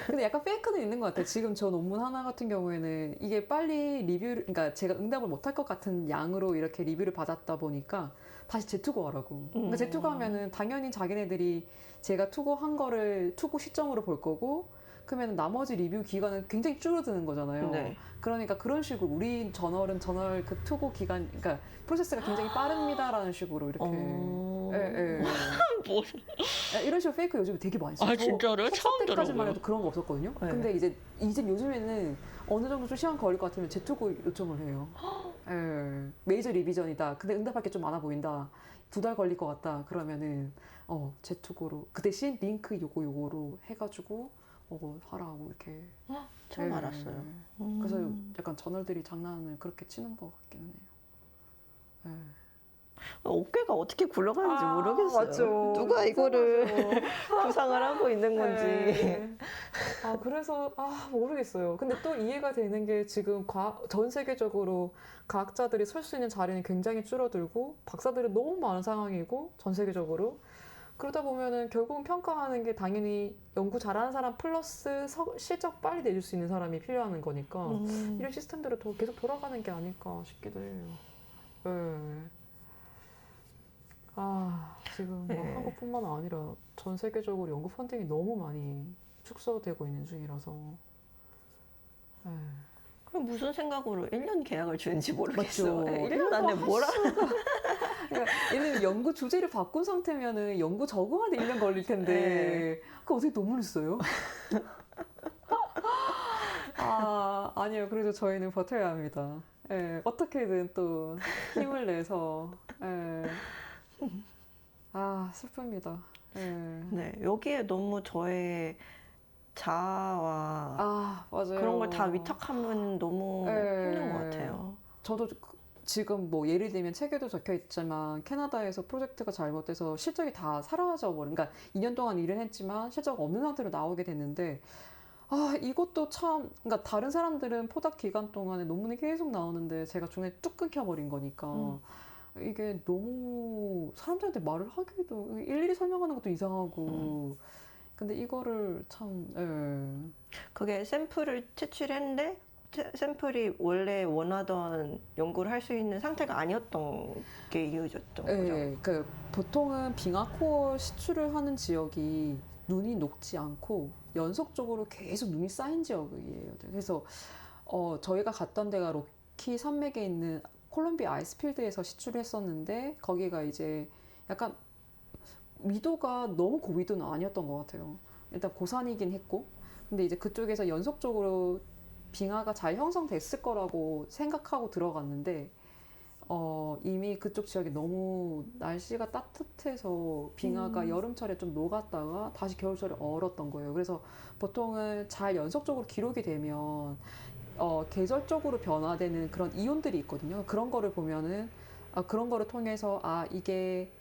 근데 약간 페이크는 있는 것 같아요. 지금 저 논문 하나 같은 경우에는 이게 빨리 리뷰를, 그러니까 제가 응답을 못할 것 같은 양으로 이렇게 리뷰를 받았다 보니까 다시 재투고하라고. 그러니까 재투고하면은 당연히 자기네들이 제가 투고한 거를 투고 시점으로 볼 거고, 그러면 나머지 리뷰 기간은 굉장히 줄어드는 거잖아요. 네. 그러니까 그런 식으로 우리 저널은 저널 그 투고 기간, 그러니까 프로세스가 굉장히 빠릅니다라는 식으로 이렇게. 이런 식으로 페이크 요즘에 되게 많이 써요. 아, 진짜로요? 처음 때까지만 들어봐요. 해도 그런 거 없었거든요. 네. 근데 이제 요즘에는 어느 정도 좀 시간 걸릴 것 같으면 재투고 요청을 해요. 메이저 리비전이다. 근데 응답할 게 좀 많아 보인다. 2달 걸릴 것 같다. 그러면은 재투고로 그 대신 링크 요거로 해가지고 하라고 이렇게. 처음 알았어요. 그래서 약간 저널들이 장난을 그렇게 치는 것 같기는 해요. 어깨가 어떻게 굴러가는지 모르겠어요. 맞죠. 누가 이거를 구상을 하고 있는 건지. 그래서 모르겠어요. 근데 또 이해가 되는 게 지금 전 세계적으로 과학자들이 설 수 있는 자리는 굉장히 줄어들고 박사들이 너무 많은 상황이고 전 세계적으로 그러다 보면은 결국은 평가하는 게 당연히 연구 잘하는 사람 플러스 실적 빨리 내줄 수 있는 사람이 필요한 거니까 이런 시스템대로 계속 돌아가는 게 아닐까 싶기도 해요. 지금 뭐 한국뿐만 아니라 전 세계적으로 연구 펀딩이 너무 많이 축소되고 있는 중이라서. 그럼 무슨 생각으로 1년 계약을 주는지 모르겠어요. 맞죠. 1년 안에 뭘 그러니까 얘는 연구 주제를 바꾼 상태면은 연구 적응하는데 1년 걸릴 텐데 그 어떻게 논문을 써요? 아니요. 그래도 저희는 버텨야 합니다. 어떻게든 또 힘을 내서. 슬픕니다. 네, 여기에 너무 저의 자아와 맞아요. 그런 걸 다 위탁하면 너무 힘든 것 같아요. 저도 지금 뭐 예를 들면 책에도 적혀 있지만 캐나다에서 프로젝트가 잘못돼서 실적이 다 사라져 버린, 그러니까 2년 동안 일은 했지만 실적 없는 상태로 나오게 됐는데 이것도 참, 그러니까 다른 사람들은 포닥 기간 동안에 논문이 계속 나오는데 제가 중간에 뚝 끊겨버린 거니까 이게 너무 사람들한테 말을 하기도 일일이 설명하는 것도 이상하고 근데 이거를 참 그게 샘플을 채취했는데 샘플이 원래 원하던 연구를 할 수 있는 상태가 아니었던 게 이유였던 거죠. 그 보통은 빙하코어 시추를 하는 지역이 눈이 녹지 않고 연속적으로 계속 눈이 쌓인 지역이에요. 그래서 저희가 갔던 데가 로키 산맥에 있는 콜롬비아 아이스필드에서 시추를 했었는데 거기가 이제 약간 위도가 너무 고위도는 아니었던 것 같아요. 일단 고산이긴 했고 근데 이제 그쪽에서 연속적으로 빙하가 잘 형성됐을 거라고 생각하고 들어갔는데 이미 그쪽 지역이 너무 날씨가 따뜻해서 빙하가 여름철에 좀 녹았다가 다시 겨울철에 얼었던 거예요. 그래서 보통은 잘 연속적으로 기록이 되면 계절적으로 변화되는 그런 이온들이 있거든요. 그런 거를 보면은 그런 거를 통해서 이게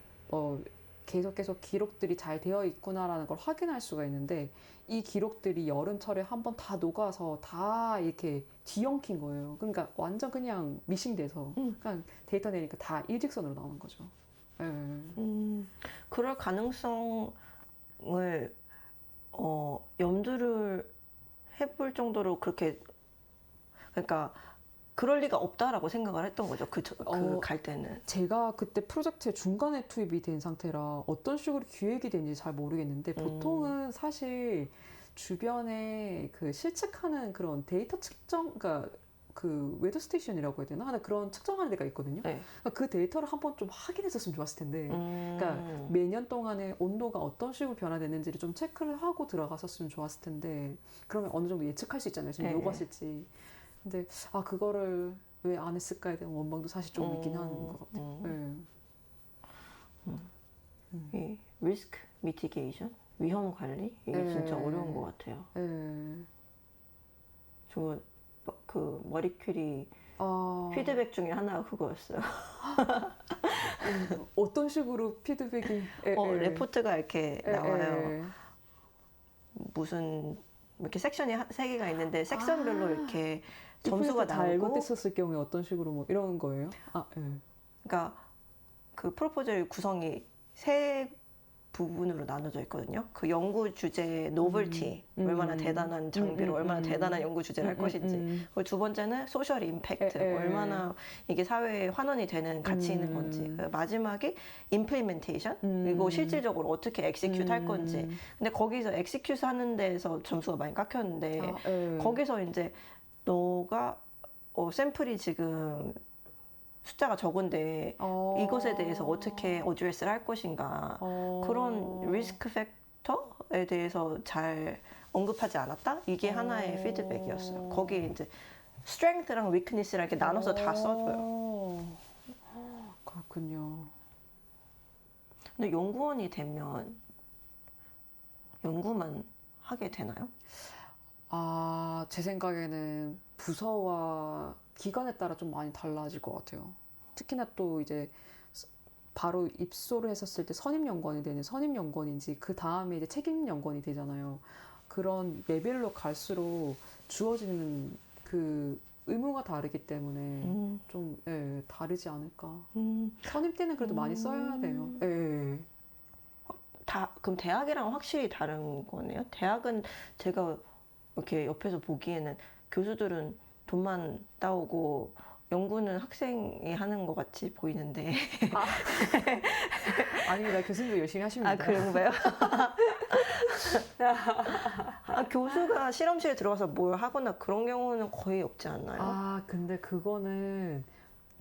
계속 기록들이 잘 되어 있구나라는 걸 확인할 수가 있는데 이 기록들이 여름철에 한번 다 녹아서 다 이렇게 뒤엉킨 거예요. 그러니까 완전 그냥 미싱돼서 그냥 데이터 내니까 다 일직선으로 나오는 거죠. 예. 그럴 가능성을 염두를 해볼 정도로 그렇게 그러니까 그럴 리가 없다라고 생각을 했던 거죠. 그 갈 때는. 제가 그때 프로젝트에 중간에 투입이 된 상태라 어떤 식으로 기획이 된지 잘 모르겠는데 보통은 사실 주변에 그 실측하는 그런 데이터 측정, 그러니까 그 웨더 스테이션이라고 해야 되나? 하나 그런 측정하는 데가 있거든요. 네. 그러니까 그 데이터를 한번 좀 확인했었으면 좋았을 텐데. 그러니까 매년 동안에 온도가 어떤 식으로 변화됐는지를 좀 체크를 하고 들어갔었으면 좋았을 텐데 그러면 어느 정도 예측할 수 있잖아요. 지금 네. 녹았을지. 근데 그거를 왜 안 했을까에 대한 원망도 사실 좀 있긴 하는 것 같아요. 이 리스크 미티게이션, 위험 관리 이게 진짜 어려운 것 같아요. 저 그 머리큐리 피드백 중에 하나가 그거였어요. 어떤 식으로 피드백이? 레포트가 이렇게 나와요. 무슨 이렇게 섹션이 3개가 있는데 섹션별로 이렇게 점수가 나오고 잘못됐었을 경우에 어떤 식으로 뭐 이런 거예요? 그러니까 그 프로포절 구성이 3부분으로 나눠져 있거든요. 그 연구 주제의 노벨티, 얼마나 대단한 장비로 얼마나 대단한 연구 주제를 할 것인지. 그리고 두 번째는 소셜 임팩트, 얼마나 이게 사회에 환원이 되는 가치 있는 건지. 마지막이 임플리멘테이션, 그리고 실질적으로 어떻게 엑시큐트 할 건지. 근데 거기서 엑시큐트 하는 데에서 점수가 많이 깎였는데 거기서 이제 너가 샘플이 지금 숫자가 적은데 이것에 대해서 어떻게 어드레스를 할 것인가 그런 리스크 팩터에 대해서 잘 언급하지 않았다? 이게 하나의 피드백이었어요. 거기에 이제 스트렝스랑 위크니스랑 이렇게 나눠서 다 써줘요. 그렇군요. 근데 연구원이 되면 연구만 하게 되나요? 제 생각에는 부서와 기관에 따라 좀 많이 달라질 것 같아요. 특히나 또 이제 바로 입소를 했었을 때 선임연구원이 되는 선임연구원인지 그 다음에 이제 책임연구원이 되잖아요. 그런 레벨로 갈수록 주어지는 그 의무가 다르기 때문에 좀 다르지 않을까. 선임 때는 그래도 많이 써야 돼요. 그럼 대학이랑 확실히 다른 거네요? 대학은 제가 이렇게 옆에서 보기에는 교수들은 돈만 따오고 연구는 학생이 하는 것 같이 보이는데. 아닙니다. 교수님도 열심히 하십니다. 그런가요? 교수가 실험실에 들어가서 뭘 하거나 그런 경우는 거의 없지 않나요? 근데 그거는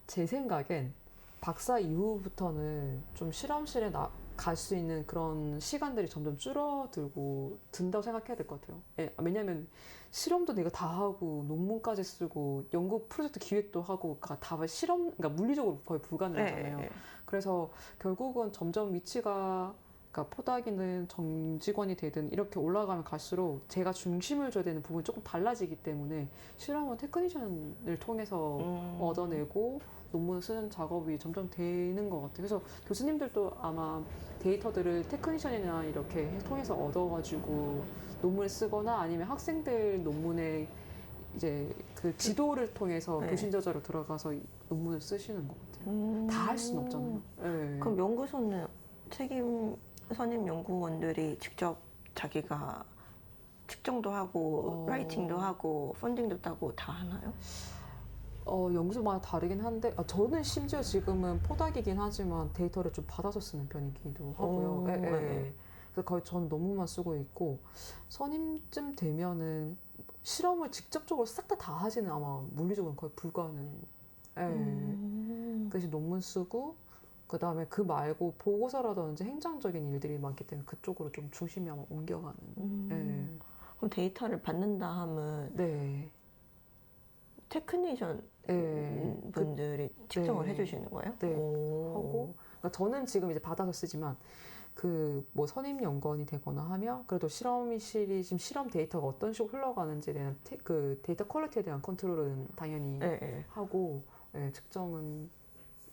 제 생각엔 박사 이후부터는 좀 실험실에 갈 수 있는 그런 시간들이 점점 줄어들고 든다고 생각해야 될 것 같아요. 왜냐면 실험도 내가 다 하고 논문까지 쓰고 연구 프로젝트 기획도 하고 다 그러니까 물리적으로 거의 불가능하잖아요. 그래서 결국은 점점 위치가 그러니까 포닥이든 정직원이 되든 이렇게 올라가면 갈수록 제가 중심을 줘야 되는 부분이 조금 달라지기 때문에 실험은 테크니션을 통해서 얻어내고 논문 쓰는 작업이 점점 되는 것 같아요. 그래서 교수님들도 아마 데이터들을 테크니션이나 이렇게 통해서 얻어가지고 논문을 쓰거나 아니면 학생들 논문에 이제 그 지도를 통해서 교신 저자로 들어가서 논문을 쓰시는 것 같아요. 다 할 수는 없잖아요. 그럼 연구소는 선임 연구원들이 직접 자기가 측정도 하고 라이팅도 하고 펀딩도 따고 다 하나요? 연구소마다 다르긴 한데 저는 심지어 지금은 포닥이긴 하지만 데이터를 좀 받아서 쓰는 편이기도 하고요. 그래서 거의 전 논문만 쓰고 있고 선임쯤 되면은 실험을 직접적으로 싹 다 하지는 아마 물리적으로는 거의 불가능. 그래서 논문 쓰고 그 다음에 그 말고 보고서라든지 행정적인 일들이 많기 때문에 그쪽으로 좀 중심이 아마 옮겨가는. 그럼 데이터를 받는다 하면 테크니션 네. 분들이 측정을 네. 해주시는 거예요? 네. 오. 하고 그러니까 저는 지금 이제 받아서 쓰지만 그 뭐 선임 연구원이 되거나 하면 그래도 실험실이 지금 실험 데이터가 어떤 식으로 흘러가는지에 대한 그 데이터 퀄리티에 대한 컨트롤은 당연히 네, 네. 하고 측정은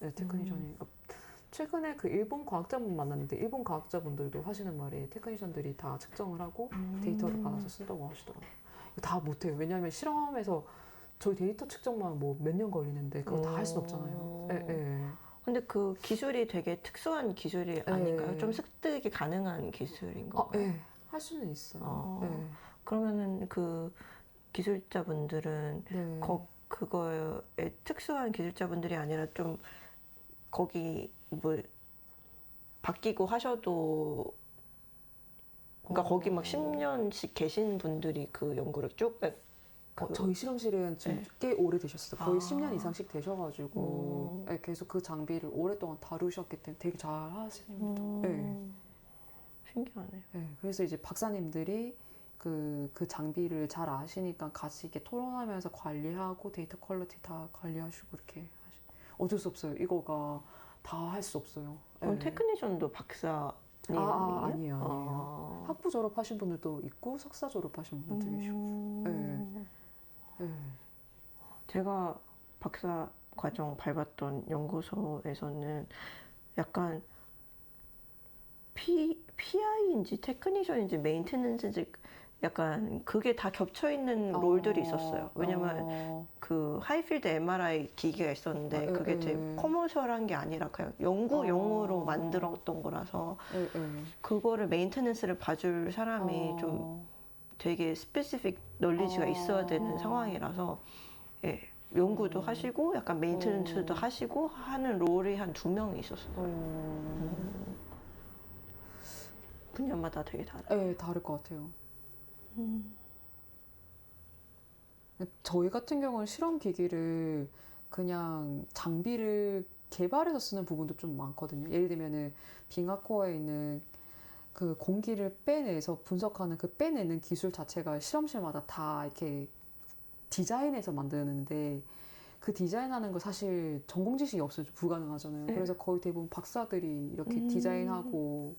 테크니션이 최근에 그 일본 과학자분 만났는데 일본 과학자분들도 하시는 말이 테크니션들이 다 측정을 하고 데이터를 받아서 쓴다고 하시더라고요. 이거 다 못해요. 왜냐하면 실험에서 저희 데이터 측정만 뭐 몇 년 걸리는데 그거 다 할 수는 없잖아요. 근데 그 기술이 되게 특수한 기술이 아닌가요? 좀 습득이 가능한 기술인 건가요? 할 수는 있어요. 그러면은 그 기술자분들은 네. 그거에 특수한 기술자분들이 아니라 좀 거기 뭐 바뀌고 하셔도 그러니까 거기 막 10년씩 계신 분들이 그 연구를 쭉 저희 실험실은 지금 꽤 오래되셨어요. 거의 10년 이상씩 되셔가지고 계속 그 장비를 오랫동안 다루셨기 때문에 되게 잘 하십니다. 신기하네요. 그래서 이제 박사님들이 그 장비를 잘 아시니까 같이 이렇게 토론하면서 관리하고 데이터 퀄리티 다 관리하시고 이렇게 어쩔 수 없어요. 이거가 다 할 수 없어요. 그럼 테크니션도 박사님 아니에요. 학부 졸업하신 분들도 있고 석사 졸업하신 분들도 계시고. 제가 박사 과정 밟았던 연구소에서는 약간 PI인지 테크니션인지 메인테넌스인지 약간 그게 다 겹쳐 있는 롤들이 있었어요. 왜냐면 그 하이필드 MRI 기기가 있었는데 그게 되게 커머셜한 게 아니라 그냥 연구용으로 만들었던 거라서 그거를 메인테넌스를 봐줄 사람이 좀 되게 스페시픽 널리지가 있어야 되는 상황이라서 연구도 하시고 약간 메인테넌스도 하시고 하는 롤이 한 2명이 있었어요. 분야마다 되게 다르요. 다를 것 같아요. 저희 같은 경우는 실험 기기를 그냥 장비를 개발해서 쓰는 부분도 좀 많거든요. 예를 들면은 빙하코어에 있는 그 공기를 빼내서 분석하는 그 빼내는 기술 자체가 실험실마다 다 이렇게 디자인해서 만드는데 그 디자인하는 거 사실 전공 지식이 없어요. 불가능하잖아요. 그래서 거의 대부분 박사들이 이렇게 디자인하고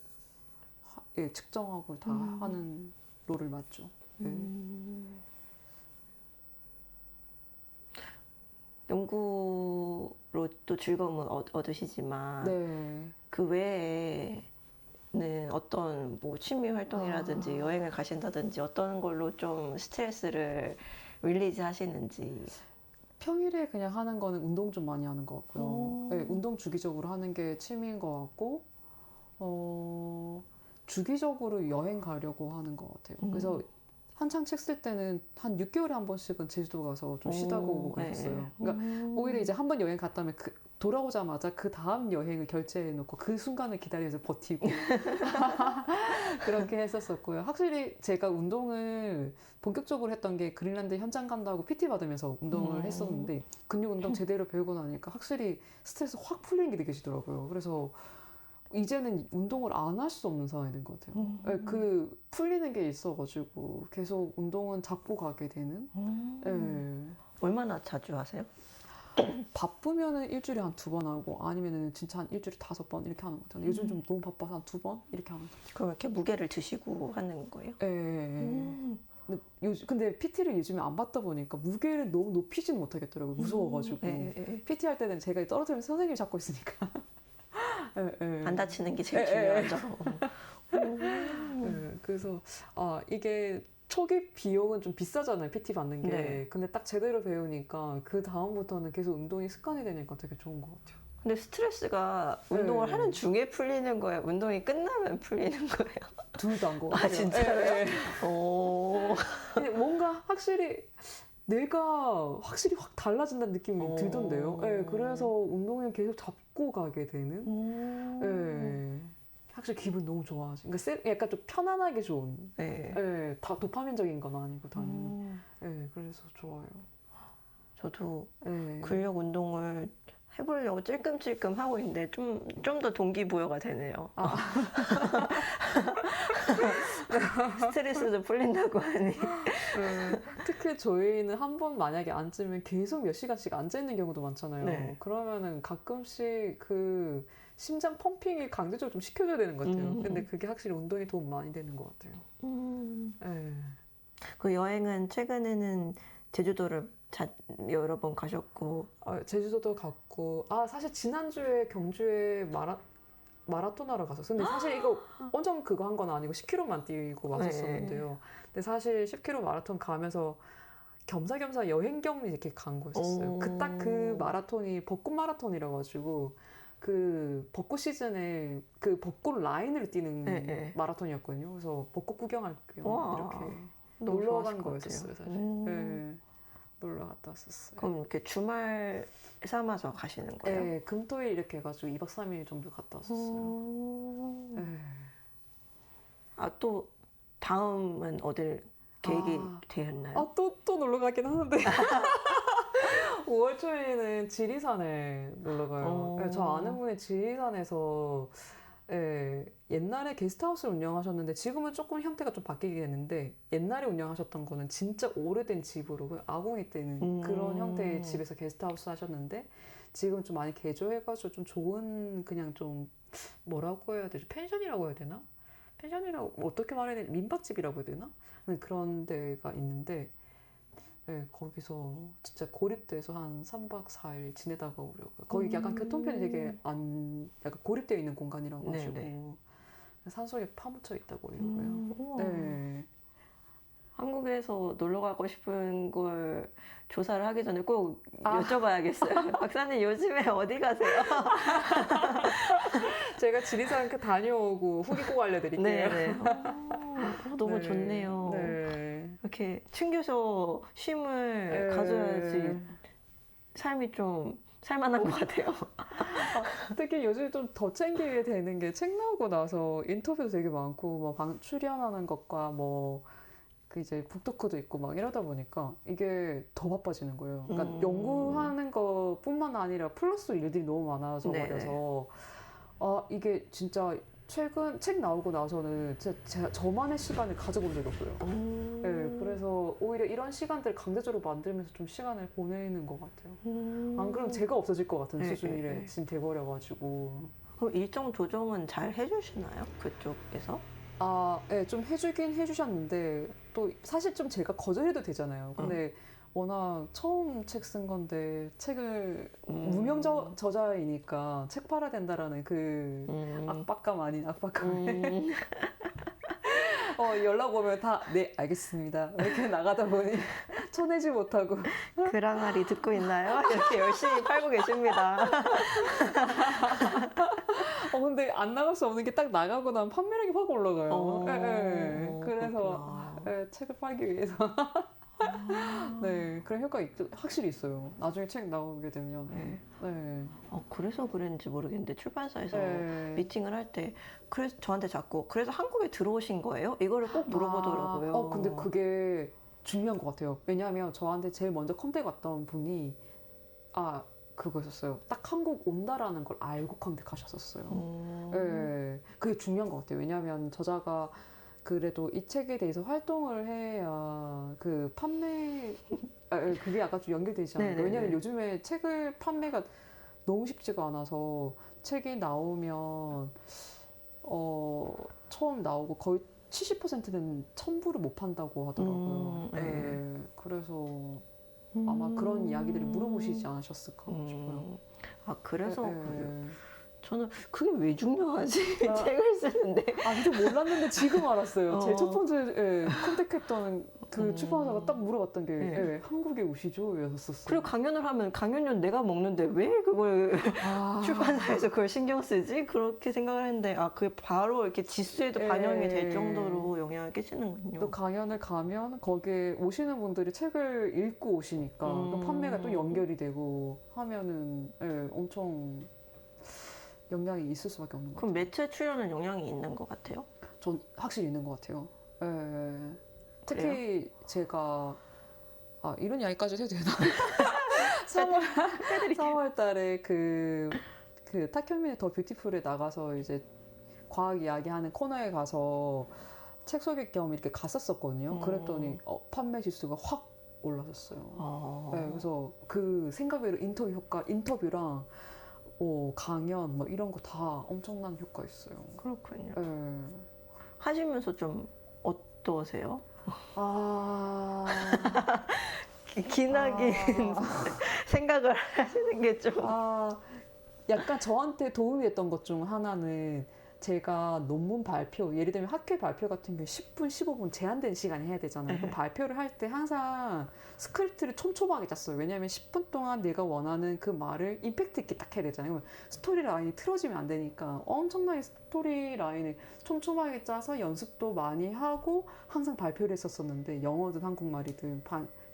측정하고 다 하는 롤을 맡죠. 연구로 또 즐거움을 얻으시지만 그 외에는 어떤 뭐 취미 활동이라든지 여행을 가신다든지 어떤 걸로 좀 스트레스를 릴리즈 하시는지. 평일에 그냥 하는 거는 운동 좀 많이 하는 것 같고요. 운동 주기적으로 하는 게 취미인 것 같고 주기적으로 여행 가려고 하는 것 같아요. 그래서 한창 책 쓸 때는 한 6개월에 한 번씩은 제주도 가서 좀 쉬다가 오고 그랬어요. 그러니까 오히려 이제 한 번 여행 갔다면 돌아오자마자 그 다음 여행을 결제해 놓고 그 순간을 기다리면서 버티고 그렇게 했었었고요. 확실히 제가 운동을 본격적으로 했던 게 그린란드 현장 간다고 PT 받으면서 운동을 했었는데 근육 운동 제대로 배우고 나니까 확실히 스트레스 확 풀리는 게 느껴지더라고요. 그래서 이제는 운동을 안 할 수 없는 상황이 된 것 같아요. 그 풀리는 게 있어가지고 계속 운동은 잡고 가게 되는. 얼마나 자주 하세요? 바쁘면은 일주일에 한 2번 하고 아니면은 진짜 한 일주일에 5번 이렇게 하는 것 같아요. 요즘 좀 너무 바빠서 한 2번 이렇게 하는 것 같아요. 그럼 이렇게 무게를 드시고 하는 거예요? 근데 PT를 요즘에 안 받다 보니까 무게를 너무 높이지는 못하겠더라고요. 무서워가지고. PT 할 때는 제가 떨어뜨리면 선생님이 잡고 있으니까. 안 다치는 게 제일 중요하죠. 그래서 이게 초기 비용은 좀 비싸잖아요. PT 받는 게. 근데 딱 제대로 배우니까 그 다음부터는 계속 운동이 습관이 되니까 되게 좋은 것 같아요. 근데 스트레스가 운동을 하는 중에 풀리는 거예요? 운동이 끝나면 풀리는 거예요? 둘 다 한 거 같아요. 진짜요? 근데 뭔가 확실히 내가 확실히 확 달라진다는 느낌이 들던데요. 그래서 운동을 계속 잡고 가게 되는. 확실히 기분 너무 좋아하지. 그러니까 약간 좀 편안하게 좋은. 다 도파민적인 건 아니고 당연히. 그래서 좋아요. 저도 근력 운동을 해보려고 찔끔찔끔 하고 있는데 좀 더 동기부여가 되네요. 스트레스도 풀린다고 하니. 특히 저희는 한 번 만약에 앉으면 계속 몇 시간씩 앉아있는 경우도 많잖아요. 네. 그러면은 가끔씩 그 심장 펌핑을 강제적으로 좀 시켜줘야 되는 것 같아요. 근데 그게 확실히 운동에 도움 많이 되는 것 같아요. 네. 그 여행은 최근에는 제주도를 여러 번 가셨고. 제주도도 갔고, 사실 지난주에 경주에 마라톤 하러 갔었어요. 근데 사실 이거 엄청 그거 한 건 아니고 10km만 뛰고 왔었었는데요. 근데 사실 10km 마라톤 가면서 겸사겸사 여행 겸 이렇게 간 거였어요. 딱 그 마라톤이 벚꽃 마라톤이라 가지고 그 벚꽃 시즌에 그 벚꽃 라인을 뛰는 마라톤이었거든요. 그래서 벚꽃 구경할 겸 이렇게 놀러 간 거였었어요, 사실. 네. 놀러 갔다 왔었어요. 그럼 이렇게 주말 삼아서 가시는 거예요? 네, 금토일 이렇게 해가지고 2박 3일 정도 갔다 왔었어요. 네. 또 다음은 어딜 계획이 되었나요? 또 놀러 가긴 하는데 5월 초에는 지리산에 놀러 가요. 네, 저 아는 분이 지리산에서 옛날에 게스트하우스를 운영하셨는데 지금은 조금 형태가 좀 바뀌게 됐는데 옛날에 운영하셨던 거는 진짜 오래된 집으로 아궁이 때는 그런 형태의 집에서 게스트하우스 하셨는데 지금 좀 많이 개조해가지고 좀 좋은 그냥 좀 뭐라고 해야 되지? 펜션이라고 해야 되나? 펜션이라고 어떻게 말해야 되나? 민박집이라고 해야 되나? 그런 데가 있는데 거기서 진짜 고립돼서 한 3박 4일 지내다가 오려고요. 거기 약간 교통편이 되게 약간 고립되어 있는 공간이라고 가지고 산속에 파묻혀 있다고 오려고요. 네. 한국에서 놀러 가고 싶은 걸 조사를 하기 전에 꼭 여쭤봐야겠어요. 박사님 요즘에 어디 가세요? 제가 지리산 다녀오고 후기 꼭 알려드릴게요. 네네. 너무 좋네요. 네. 이렇게 챙겨서 쉼을 가져야지 삶이 좀 살만한 것 같아요. 특히 요즘 좀 더 챙기게 되는 게 책 나오고 나서 인터뷰도 되게 많고 뭐 출연하는 것과 뭐 그 이제 북토크도 있고 막 이러다 보니까 이게 더 바빠지는 거예요. 그러니까 연구하는 것뿐만 아니라 플러스 일들이 너무 많아져 버려서 이게 진짜 최근 책 나오고 나서는 진짜 저만의 시간을 가져본 적이 없어요. 네, 그래서 오히려 이런 시간들을 강제적으로 만들면서 좀 시간을 보내는 것 같아요. 안 그러면 제가 없어질 것 같은 수준이 지금 돼버려가지고. 그럼 일정 조정은 잘 해주시나요? 그쪽에서? 네, 좀 해주긴 해주셨는데 또 사실 좀 제가 거절해도 되잖아요. 근데 워낙 처음 책 쓴 건데 책을 무명 저자이니까 책 팔아야 된다라는 그 압박감 아닌 압박감에 연락 오면 다 네 알겠습니다 이렇게 나가다 보니 쳐내지 못하고 그랑아리 듣고 있나요? 이렇게 열심히 팔고 계십니다. 근데 안 나갈 수 없는 게 딱 나가고 나면 판매량이 확 올라가요. 그래서 책을 팔기 위해서 네, 그런 효과가 확실히 있어요. 나중에 책 나오게 되면. 그래서 그랬는지 모르겠는데 출판사에서 미팅을 할 때 그래서 저한테 자꾸 그래서 한국에 들어오신 거예요? 이거를 꼭 물어보더라고요. 근데 그게 중요한 것 같아요. 왜냐하면 저한테 제일 먼저 컨택 왔던 분이 그거였었어요. 딱 한국 온다라는 걸 알고 컨택하셨었어요. 그게 중요한 것 같아요. 왜냐하면 저자가 그래도 이 책에 대해서 활동을 해야 그 판매 그게 약간 좀 연결되지 않아요. 왜냐하면 요즘에 책을 판매가 너무 쉽지가 않아서 책이 나오면 처음 나오고 거의 70%는 첨부를 못 판다고 하더라고요. 그래서 아마 그런 이야기들을 물어보시지 않으셨을까 싶어요. 그래서 저는 그게 왜 중요하지? 책을 쓰는데. 진짜 몰랐는데 지금 알았어요. 제 첫 번째 컨택했던 그 출판사가 딱 물어봤던 게 한국에 오시죠? 였었어요. 그리고 강연을 하면 강연료는 내가 먹는데 왜 그걸 출판사에서 그걸 신경 쓰지? 그렇게 생각을 했는데 그게 바로 이렇게 지수에도 반영이 될 정도로 영향을 끼치는군요. 또 강연을 가면 거기에 오시는 분들이 책을 읽고 오시니까 또 판매가 또 연결이 되고 하면은 엄청 영향이 있을 수밖에 없는 것 같아요. 그럼 매체 출연은 영향이 있는 것 같아요? 전 확실히 있는 것 같아요. 특히 제가 이런 이야기까지 해도 되나? 3월 달에 그 탁현민의 더 뷰티풀에 나가서 이제 과학 이야기하는 코너에 가서 책 소개 겸 이렇게 갔었거든요. 그랬더니 판매 지수가 확 올라섰어요. 네, 그래서 그 생각외로 인터뷰랑 강연 뭐 이런 거 다 엄청난 효과 있어요. 그렇군요. 네. 하시면서 좀 어떠세요? 기나긴 생각을 하시는 게 좀. 약간 저한테 도움이 됐던 것 중 하나는 제가 논문 발표, 예를 들면 학회 발표 같은 경우에 10분, 15분 제한된 시간에 해야 되잖아요. 그럼 발표를 할 때 항상 스크립트를 촘촘하게 짰어요. 왜냐하면 10분 동안 내가 원하는 그 말을 임팩트 있게 딱 해야 되잖아요. 그러면 스토리 라인이 틀어지면 안 되니까 엄청나게 스토리 라인을 촘촘하게 짜서 연습도 많이 하고 항상 발표를 했었었는데 영어든 한국말이든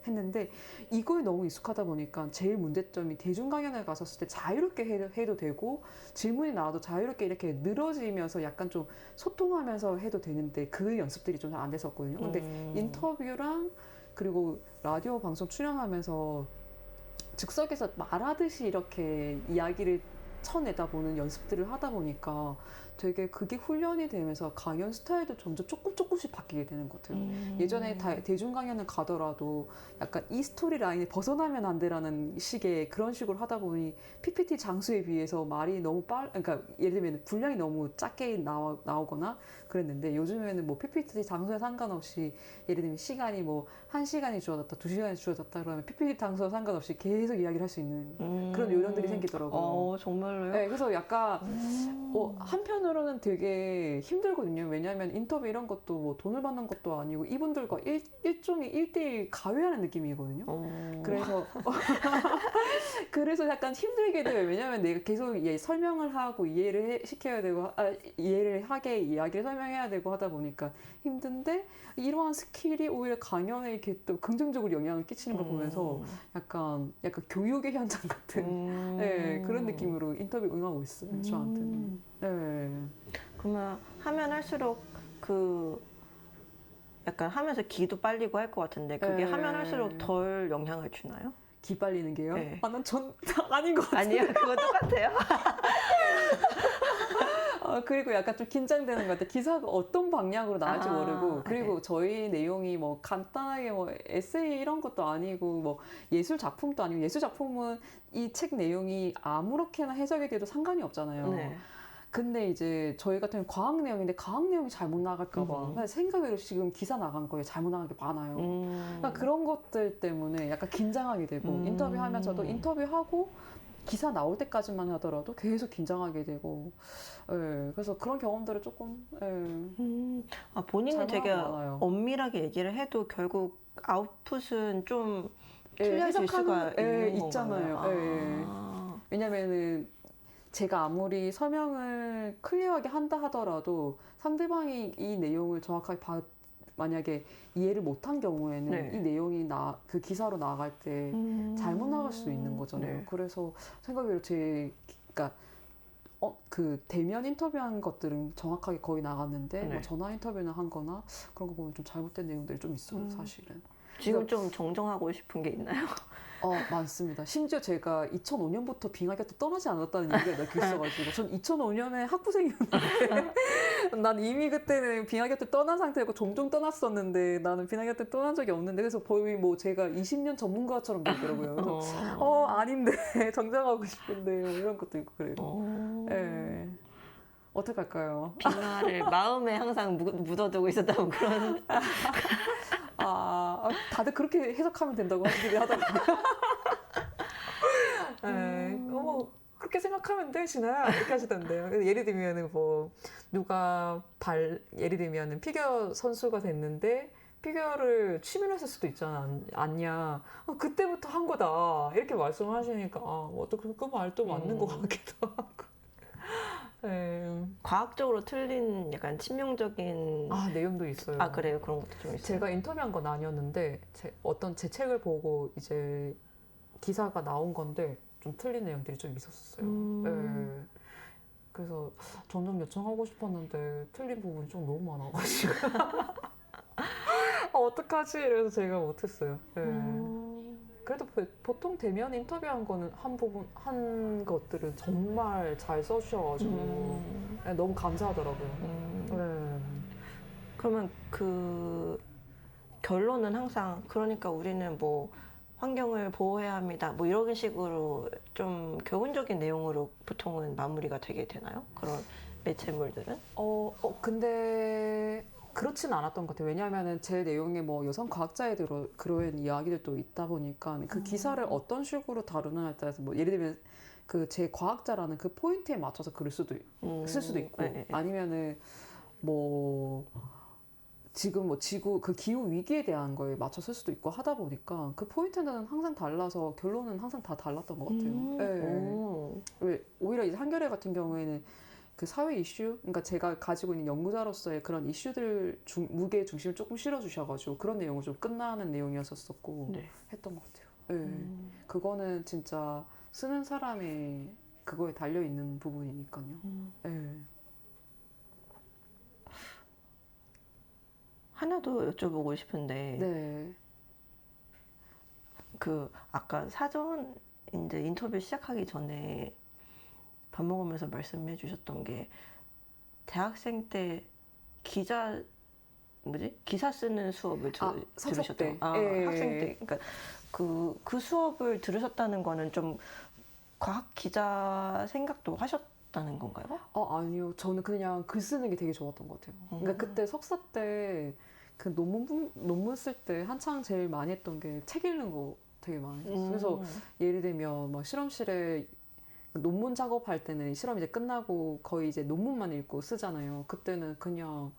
했는데 이거에 너무 익숙하다 보니까 제일 문제점이 대중 강연을 갔었을 때 자유롭게 해도 되고 질문이 나와도 자유롭게 이렇게 늘어지면서 약간 좀 소통하면서 해도 되는데 그 연습들이 좀 안 됐었거든요. 근데 인터뷰랑 그리고 라디오 방송 출연하면서 즉석에서 말하듯이 이렇게 이야기를 쳐내다 보는 연습들을 하다 보니까 되게 그게 훈련이 되면서 강연 스타일도 점점 조금씩 바뀌게 되는 것 같아요. 예전에 대중 강연을 가더라도 약간 이 스토리 라인에 벗어나면 안 돼라는 식의 그런 식으로 하다 보니 PPT 장수에 비해서 말이 너무 그러니까 예를 들면 분량이 너무 작게 나오거나 그랬는데 요즘에는 뭐 PPT 장수에 상관없이 예를 들면 시간이 뭐 1시간이 주어졌다, 2시간이 주어졌다 그러면 PPT 장수와 상관없이 계속 이야기를 할 수 있는 그런 요령들이 생기더라고요. 정말로요? 네, 그래서 약간 한편으로는 되게 힘들거든요. 왜냐하면 인터뷰 이런 것도 뭐 돈을 받는 것도 아니고 이분들과 일종의 1대1 가회하는 느낌이거든요. 그래서 약간 힘들게 돼요. 왜냐하면 내가 계속 설명을 하고 이해를 시켜야 되고 이해를 하게 이야기를 설명해야 되고 하다 보니까 힘든데 이러한 스킬이 오히려 강연에 이렇게 또 긍정적으로 영향을 끼치는 걸 보면서 약간 교육의 현장 같은 네, 그런 느낌으로 인터뷰 응하고 있어요. 저한테는. 네. 그러면 하면 할수록 약간 하면서 기도 빨리고 할 것 같은데 그게 하면 할수록 덜 영향을 주나요? 기 빨리는 게요? 네. 난 아닌 것 같아요. 아니요, 그거 똑같아요. 그리고 약간 좀 긴장되는 것 같아요. 기사가 어떤 방향으로 나갈지 모르고 그리고 저희 내용이 뭐 간단하게 뭐 에세이 이런 것도 아니고 뭐 예술 작품도 아니고 예술 작품은 이 책 내용이 아무렇게나 해석이 돼도 상관이 없잖아요. 네. 근데 이제 저희 같은 경우는 과학 내용인데 과학 내용이 잘못 나갈까봐 생각외로 지금 기사 나간 거에 잘못 나간 게 많아요. 그러니까 그런 것들 때문에 약간 긴장하게 되고 인터뷰하면서도 인터뷰하고 기사 나올 때까지만 하더라도 계속 긴장하게 되고 그래서 그런 경험들을 조금 본인이 되게 많아요. 엄밀하게 얘기를 해도 결국 아웃풋은 좀 틀려질 수가 있는 있잖아요. 왜냐면은 제가 아무리 설명을 클리어하게 한다 하더라도 상대방이 이 내용을 정확하게 만약에 이해를 못한 경우에는 이 내용이 그 기사로 나갈 때 잘못 나갈 수 있는 거잖아요. 그래서 생각외로 그러니까 그 대면 인터뷰한 것들은 정확하게 거의 나갔는데 뭐 전화 인터뷰나 한 거나 그런 거 보면 좀 잘못된 내용들이 좀 있어요, 사실은. 지금 좀 정정하고 싶은 게 있나요? 많습니다. 심지어 제가 2005년부터 빙하 곁에 떠나지 않았다는 얘기가 몇 개 있어가지고 전 2005년에 학부생이었는데 난 이미 그때는 빙하 곁에 떠난 상태였고 종종 떠났었는데 나는 빙하 곁에 떠난 적이 없는데 그래서 거의 뭐 제가 20년 전문가처럼 되더라고요. 그래서 아닌데 정정하고 싶은데 뭐 이런 것도 있고 그래요. 네. 어떡할까요? 빙하를 마음에 항상 묻어두고 있었다고 그런. 다들 그렇게 해석하면 된다고 하더라고요. 뭐 그렇게 생각하면 되시나 이렇게 하시던데요. 예를 들면은 뭐 누가 예를 들면은 피겨 선수가 됐는데 피겨를 취미로 했을 수도 있잖아, 않냐? 그때부터 한 거다 이렇게 말씀하시니까 어떻게 그 말도 맞는 것 같기도 하고. 과학적으로 틀린 약간 치명적인 내용도 있어요. 그래요? 그런 것도 좀 있어요. 제가 인터뷰한 건 아니었는데 제 책을 보고 이제 기사가 나온 건데 좀 틀린 내용들이 좀 있었어요. 그래서 점점 요청하고 싶었는데 틀린 부분이 좀 너무 많아가지고 어떡하지? 이래서 제가 못했어요. 그래도 보통 대면 인터뷰한 거는 한 것들은 정말 잘 써주셔가지고 네, 너무 감사하더라고요. 네. 그러면 그 결론은 항상 그러니까 우리는 뭐 환경을 보호해야 합니다. 뭐 이런 식으로 좀 교훈적인 내용으로 보통은 마무리가 되게 되나요? 그런 매체물들은? 근데 그렇진 않았던 것 같아요. 왜냐하면은 제 내용에 뭐 여성 과학자에 그런 이야기들도 있다 보니까 그 기사를 어떤 식으로 다루느냐에 따라서 뭐 예를 들면 그 제 과학자라는 그 포인트에 맞춰서 글을 쓸 수도 있고 아니면은 뭐 지금 뭐 지구 그 기후 위기에 대한 거에 맞춰 쓸 수도 있고 하다 보니까 그 포인트는 항상 달라서 결론은 항상 다 달랐던 것 같아요. 네. 왜 오히려 이제 한겨레 같은 경우에는 그 사회 이슈, 그러니까 제가 가지고 있는 연구자로서의 그런 이슈들 무게 중심을 조금 실어주셔가지고 그런 내용을 좀 끝나는 내용이었었고 네. 했던 것 같아요. 네. 그거는 진짜 쓰는 사람의 그거에 달려 있는 부분이니까요. 네. 하나 더 여쭤보고 싶은데 네. 그 아까 사전 이제 인터뷰 시작하기 전에 밥 먹으면서 말씀해 주셨던 게 대학생 때 기사 쓰는 수업을 석사 때. 들으셨죠? 학생 때. 그러니까 그 수업을 들으셨다는 거는 좀 과학 기자 생각도 하셨다는 건가요? 아니요. 저는 그냥 글 쓰는 게 되게 좋았던 것 같아요. 그러니까 그때 석사 때 그 논문 쓸 때 한창 제일 많이 했던 게 책 읽는 거 되게 많이 했어요. 그래서 예를 들면 막 실험실에 논문 작업할 때는 실험 이제 끝나고 거의 이제 논문만 읽고 쓰잖아요. 그때는 그냥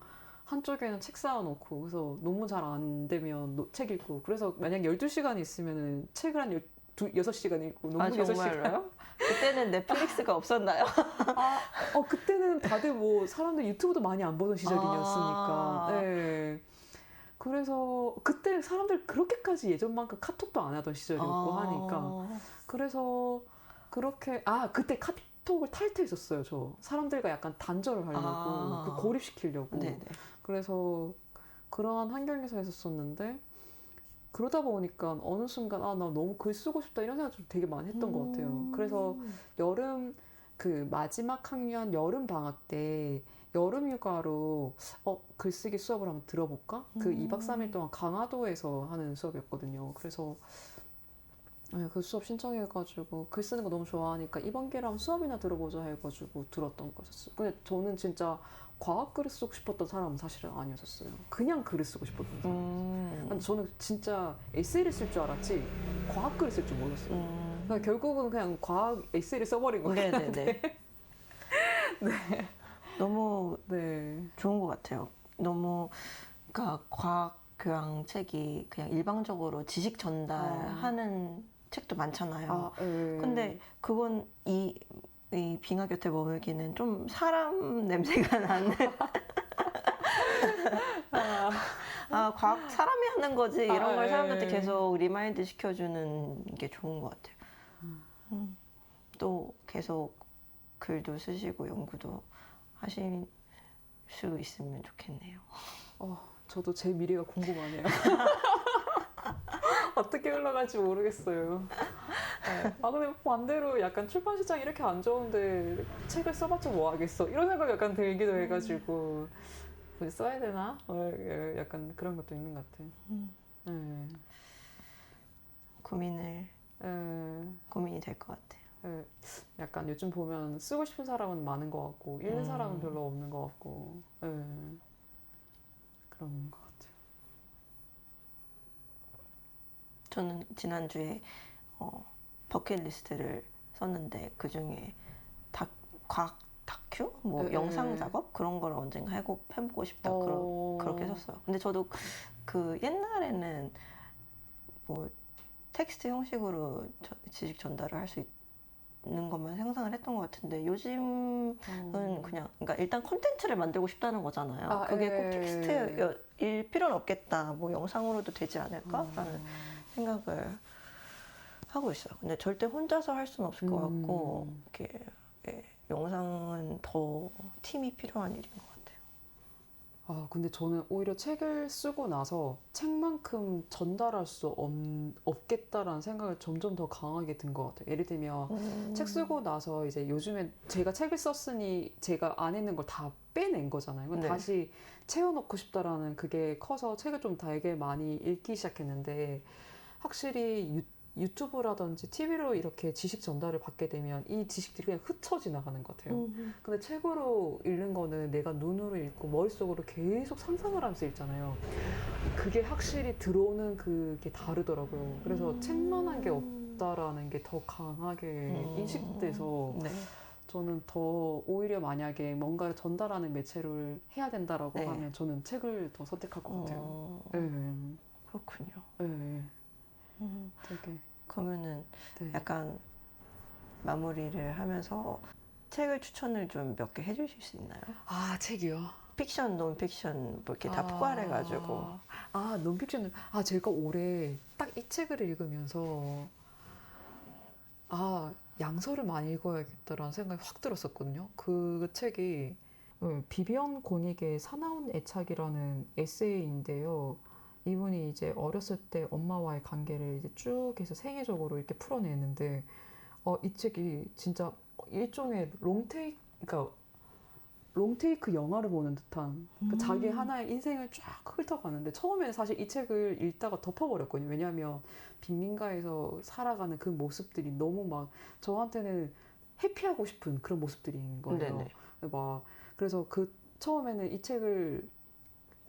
한쪽에는 책 쌓아놓고 그래서 논문 잘 안 되면 책 읽고 그래서 만약 12시간이 있으면은 책을 한 6시간 읽고 논문 6시간. 그때는 넷플릭스가 없었나요? 그때는 다들 뭐 사람들 유튜브도 많이 안 보던 시절이었으니까. 네. 그래서 그때 사람들 그렇게까지 예전만큼 카톡도 안 하던 시절이었고 하니까 그래서 그렇게 그때 카톡을 탈퇴했었어요. 저 사람들과 약간 단절을 하려고 그 고립시키려고. 네네. 그래서 그러한 환경에서 했었었는데 그러다 보니까 어느 순간 나 너무 글 쓰고 싶다 이런 생각 좀 되게 많이 했던 것 같아요. 그래서 여름 그 마지막 학년 여름 방학 때 여름 휴가로 글쓰기 수업을 한번 들어볼까? 그 2박 3일 동안 강화도에서 하는 수업이었거든요. 그래서 그 수업 신청해가지고 글 쓰는 거 너무 좋아하니까 이번 기회에 한번 수업이나 들어보자 해가지고 들었던 거였어요. 근데 저는 진짜 과학 글을 쓰고 싶었던 사람은 사실은 아니었었어요. 그냥 글을 쓰고 싶었던 사람. 저는 진짜 에세이를 쓸 줄 알았지 과학 글을 쓸 줄 몰랐어요. 그러니까 결국은 그냥 과학 에세이를 써버린 거예요. 네네네. 네. 너무 좋은 것 같아요. 너무 그러니까 과학 교양 책이 그냥 일방적으로 지식 전달하는 책도 많잖아요. 근데 그건 이 빙하 곁에 머물기는 좀 사람 냄새가 나는 과학 사람이 하는 거지 이런 걸 사람들한테 계속 리마인드 시켜주는 게 좋은 것 같아요. 또 계속 글도 쓰시고 연구도 하실 수 있으면 좋겠네요. 저도 제 미래가 궁금하네요. 어떻게 흘러갈지 모르겠어요. 근데 반대로 약간 출판 시장이 이렇게 안 좋은데 책을 써봤자 뭐 하겠어 이런 생각이 약간 들기도 해가지고 굳이 써야 되나? 약간 그런 것도 있는 것 같아요. 고민이 될 것 같아요. 약간 요즘 보면 쓰고 싶은 사람은 많은 것 같고 읽는 사람은 별로 없는 것 같고 그런 것 같아요. 저는 지난주에 버킷리스트를 썼는데 그중에 과학 다큐? 영상 작업? 그런 걸 언젠가 해보고 싶다 그렇게 썼어요. 근데 저도 그 옛날에는 뭐 텍스트 형식으로 지식 전달을 할 수 있는 것만 상상을 했던 것 같은데 요즘은 그냥 그러니까 일단 콘텐츠를 만들고 싶다는 거잖아요. 그게 꼭 텍스트일 필요는 없겠다. 뭐 영상으로도 되지 않을까라는 생각을 하고 있어요. 근데 절대 혼자서 할 수는 없을 것 같고 이렇게 영상은 더 팀이 필요한 일인 것 같아요. 아, 근데 저는 오히려 책을 쓰고 나서 책만큼 전달할 수 없겠다라는 생각을 점점 더 강하게 든 것 같아요. 예를 들면 책 쓰고 나서 이제 요즘에 제가 책을 썼으니 제가 안에 있는 걸 다 빼낸 거잖아요. 네. 다시 채워넣고 싶다라는 그게 커서 책을 좀 되게 많이 읽기 시작했는데 확실히 유튜브라든지 TV로 이렇게 지식 전달을 받게 되면 이 지식들이 그냥 흩어 지나가는 것 같아요. 근데 책으로 읽는 거는 내가 눈으로 읽고 머릿속으로 계속 상상을 하면서 읽잖아요. 그게 확실히 들어오는 그게 다르더라고요. 그래서 책만한 게 없다라는 게 더 강하게 인식돼서 네. 저는 더 오히려 만약에 뭔가를 전달하는 매체를 해야 된다라고 네. 하면 저는 책을 더 선택할 것 같아요. 네. 그렇군요. 네. 되게. 그러면은 네. 약간 마무리를 하면서 책을 추천을 좀 몇 개 해주실 수 있나요? 아, 책이요? 픽션, 논픽션 뭐 이렇게 다 포괄해가지고. 논픽션은 제가 올해 딱 이 책을 읽으면서 양서를 많이 읽어야겠다라는 생각이 확 들었었거든요. 그 책이 비비언 고닉의 사나운 애착이라는 에세이인데요. 이분이 이제 어렸을 때 엄마와의 관계를 이제 쭉 해서 생애적으로 이렇게 풀어내는데 이 책이 진짜 일종의 그러니까 롱테이크 영화를 보는 듯한 자기 하나의 인생을 쫙 훑어가는데 처음에는 사실 이 책을 읽다가 덮어버렸거든요. 왜냐하면 빈민가에서 살아가는 그 모습들이 너무 막 저한테는 회피하고 싶은 그런 모습들인 거예요. 네네. 그래서 처음에는 이 책을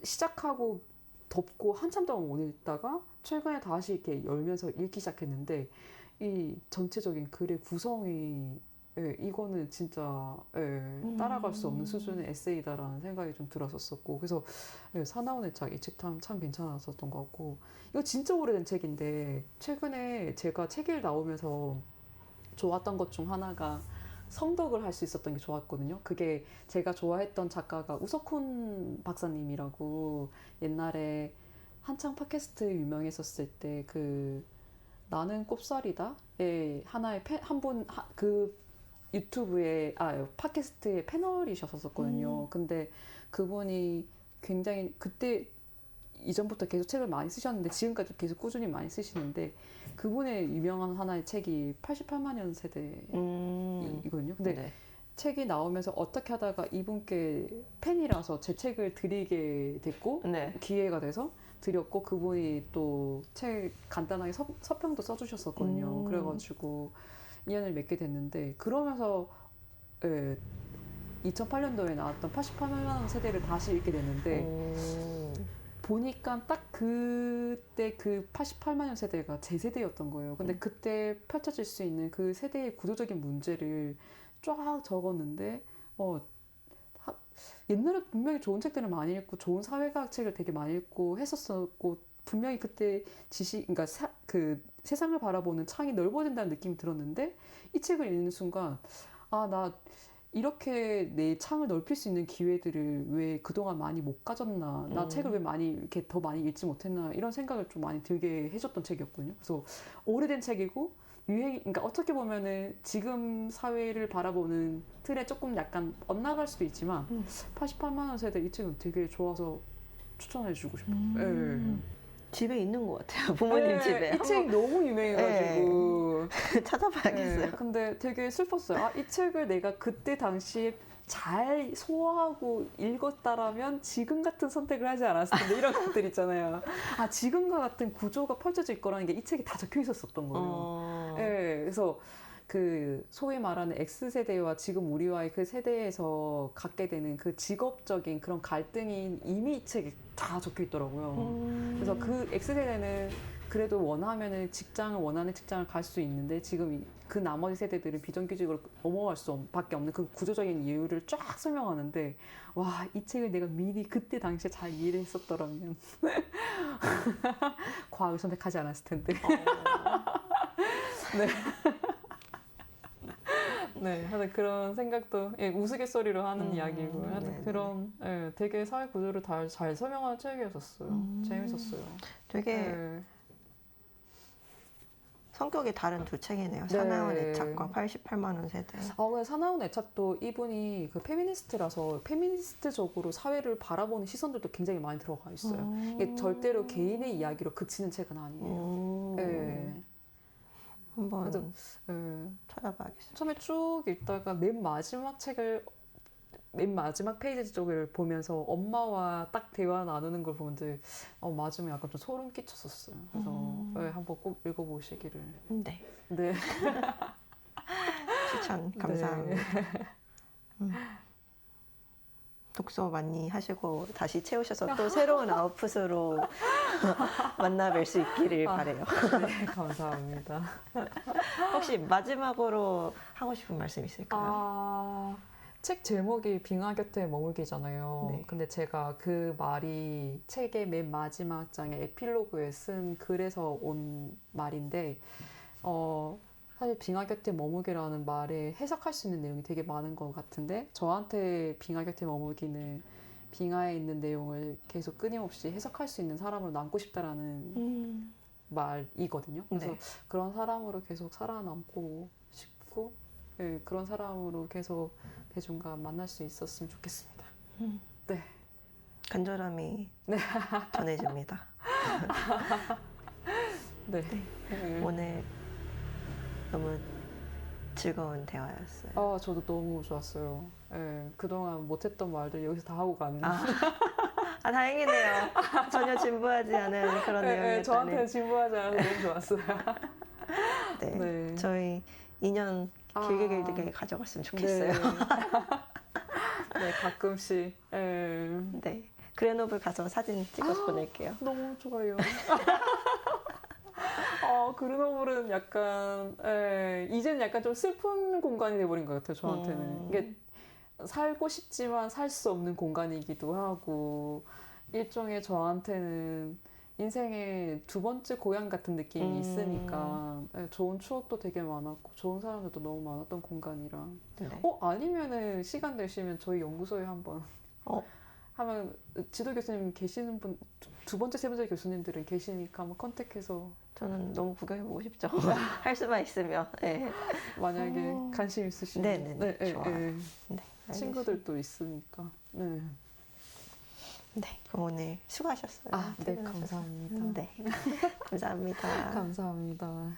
시작하고 덮고 한참 동안 못 읽다가 최근에 다시 이렇게 열면서 읽기 시작했는데 이 전체적인 글의 구성이 이거는 진짜 따라갈 수 없는 수준의 에세이다라는 생각이 좀 들었었고 그래서 사나운 애착 이 책 참 괜찮았었던 것 같고 이거 진짜 오래된 책인데 최근에 제가 책일 나오면서 좋았던 것 중 하나가 성독을 할 수 있었던 게 좋았거든요. 그게 제가 좋아했던 작가가 우석훈 박사님이라고 옛날에 한창 팟캐스트 유명했었을 때 그 나는 꼽살이다의 하나의 그 유튜브에 팟캐스트의 패널이셨었거든요. 근데 그분이 굉장히 그때 이전부터 계속 책을 많이 쓰셨는데 지금까지 계속 꾸준히 많이 쓰시는데 그분의 유명한 하나의 책이 88만 년 세대이거든요. 근데 네. 책이 나오면서 어떻게 하다가 이분께 팬이라서 제 책을 드리게 됐고 네. 기회가 돼서 드렸고 그분이 또 책 간단하게 서평도 써주셨었거든요. 그래가지고 인연을 맺게 됐는데 그러면서 2008년도에 나왔던 88만 세대를 다시 읽게 됐는데 보니까 딱 그때 그 88만 년 세대가 제 세대였던 거예요. 근데 그때 펼쳐질 수 있는 그 세대의 구조적인 문제를 쫙 적었는데 옛날에 분명히 좋은 책들을 많이 읽고 좋은 사회과학 책을 되게 많이 읽고 했었었고 분명히 그때 그러니까 그 세상을 바라보는 창이 넓어진다는 느낌이 들었는데 이 책을 읽는 순간 나 이렇게 내 창을 넓힐 수 있는 기회들을 왜 그동안 많이 못 가졌나 나 책을 왜 많이 이렇게 더 많이 읽지 못했나 이런 생각을 좀 많이 들게 해줬던 책이었거든요. 그래서 오래된 책이고 그러니까 어떻게 보면은 지금 사회를 바라보는 틀에 조금 약간 엇나갈 수도 있지만 88만 원 세대 이 책은 되게 좋아서 추천해주고 싶어요. 집에 있는 것 같아요. 부모님 집에. 이 책 너무 유명해가지고 찾아봐야겠어요. 근데 되게 슬펐어요. 이 책을 내가 그때 당시에 잘 소화하고 읽었다라면 지금 같은 선택을 하지 않았을 텐데 이런 것들 있잖아요. 지금과 같은 구조가 펼쳐질 거라는 게 이 책에 다 적혀 있었던 거예요. 그래서 그 소위 말하는 X세대와 지금 우리와의 그 세대에서 갖게 되는 그 직업적인 그런 갈등이 이미 이 책에 다 적혀 있더라고요. 그래서 그 X세대는 그래도 원하는 직장을 갈 수 있는데 지금 그 나머지 세대들은 비정규직으로 넘어갈 수밖에 없는 그 구조적인 이유를 쫙 설명하는데 이 책을 내가 미리 그때 당시에 잘 이해를 했었더라면 과학을 선택하지 않았을 텐데. 네, 하여튼 그런 생각도 우스갯소리로 하는 이야기고 하여튼 그런 되게 사회 구조를 잘 설명하는 책이었었어요. 재밌었어요. 되게 성격이 다른 두 책이네요. 네. 사나운 애착과 88만 원 세대. 근데 사나운 애착도 이분이 그 페미니스트라서 페미니스트적으로 사회를 바라보는 시선들도 굉장히 많이 들어가 있어요. 이게 절대로 개인의 이야기로 그치는 책은 아니에요. 네. 한번 그래서, 네. 찾아봐야겠어요. 처음에 쭉 읽다가 맨 마지막 페이지 쪽을 보면서 엄마와 딱 대화 나누는 걸 보는데 맞으면 약간 좀 소름 끼쳤었어요. 그래서 네, 한번 꼭 읽어보시기를. 네. 네. 추천 감사합니다. 독서 많이 하시고 다시 채우셔서 또 새로운 아웃풋으로 만나 뵐 수 있기를 바래요. 네, 감사합니다. 혹시 마지막으로 하고 싶은 말씀 있을까요? 책 제목이 빙하 곁에 머물기잖아요. 네. 근데 제가 그 말이 책의 맨 마지막 장의 에필로그에 쓴 글에서 온 말인데, 사실 빙하 곁에 머물기라는 말에 해석할 수 있는 내용이 되게 많은 것 같은데, 저한테 빙하 곁에 머물기는 빙하에 있는 내용을 계속 끊임없이 해석할 수 있는 사람으로 남고 싶다라는 말이거든요. 그래서 네. 그런 사람으로 계속 살아남고 싶고, 네, 그런 사람으로 계속 대중과 만날 수 있었으면 좋겠습니다. 네. 간절함이 네. 전해집니다. 네. 오늘 너무 즐거운 대화였어요. 저도 너무 좋았어요. 네, 그동안 못했던 말들 여기서 다 하고 가는. 다행이네요. 전혀 진부하지 않은 그런 내용이었다니. 저한테는 진부하지 않아서 너무 좋았어요. 네. 네. 저희 2년 길게 가져갔으면 좋겠어요. 네, 가끔씩. 네. 그레노블 가서 사진 찍어서 보낼게요. 너무 좋아요. 그르노블은 약간, 이제는 약간 좀 슬픈 공간이 돼버린 것 같아요, 저한테는. 이게 살고 싶지만 살 수 없는 공간이기도 하고, 일종의 저한테는 인생의 두 번째 고향 같은 느낌이 있으니까, 좋은 추억도 되게 많았고, 좋은 사람들도 너무 많았던 공간이라. 네. 아니면은 시간 되시면 저희 연구소에 한번. 하면 지도 교수님 계시는 분, 두 번째, 세 번째 교수님들은 계시니까 한번 컨택해서. 저는 너무 구경해보고 싶죠. 할 수만 있으면. 네. 만약에 관심 있으시면. 네네. 좋아요. 네, 친구들도 있으니까. 네. 네. 그럼 오늘 수고하셨어요. 네, 감사합니다. 네. 감사합니다. 감사합니다.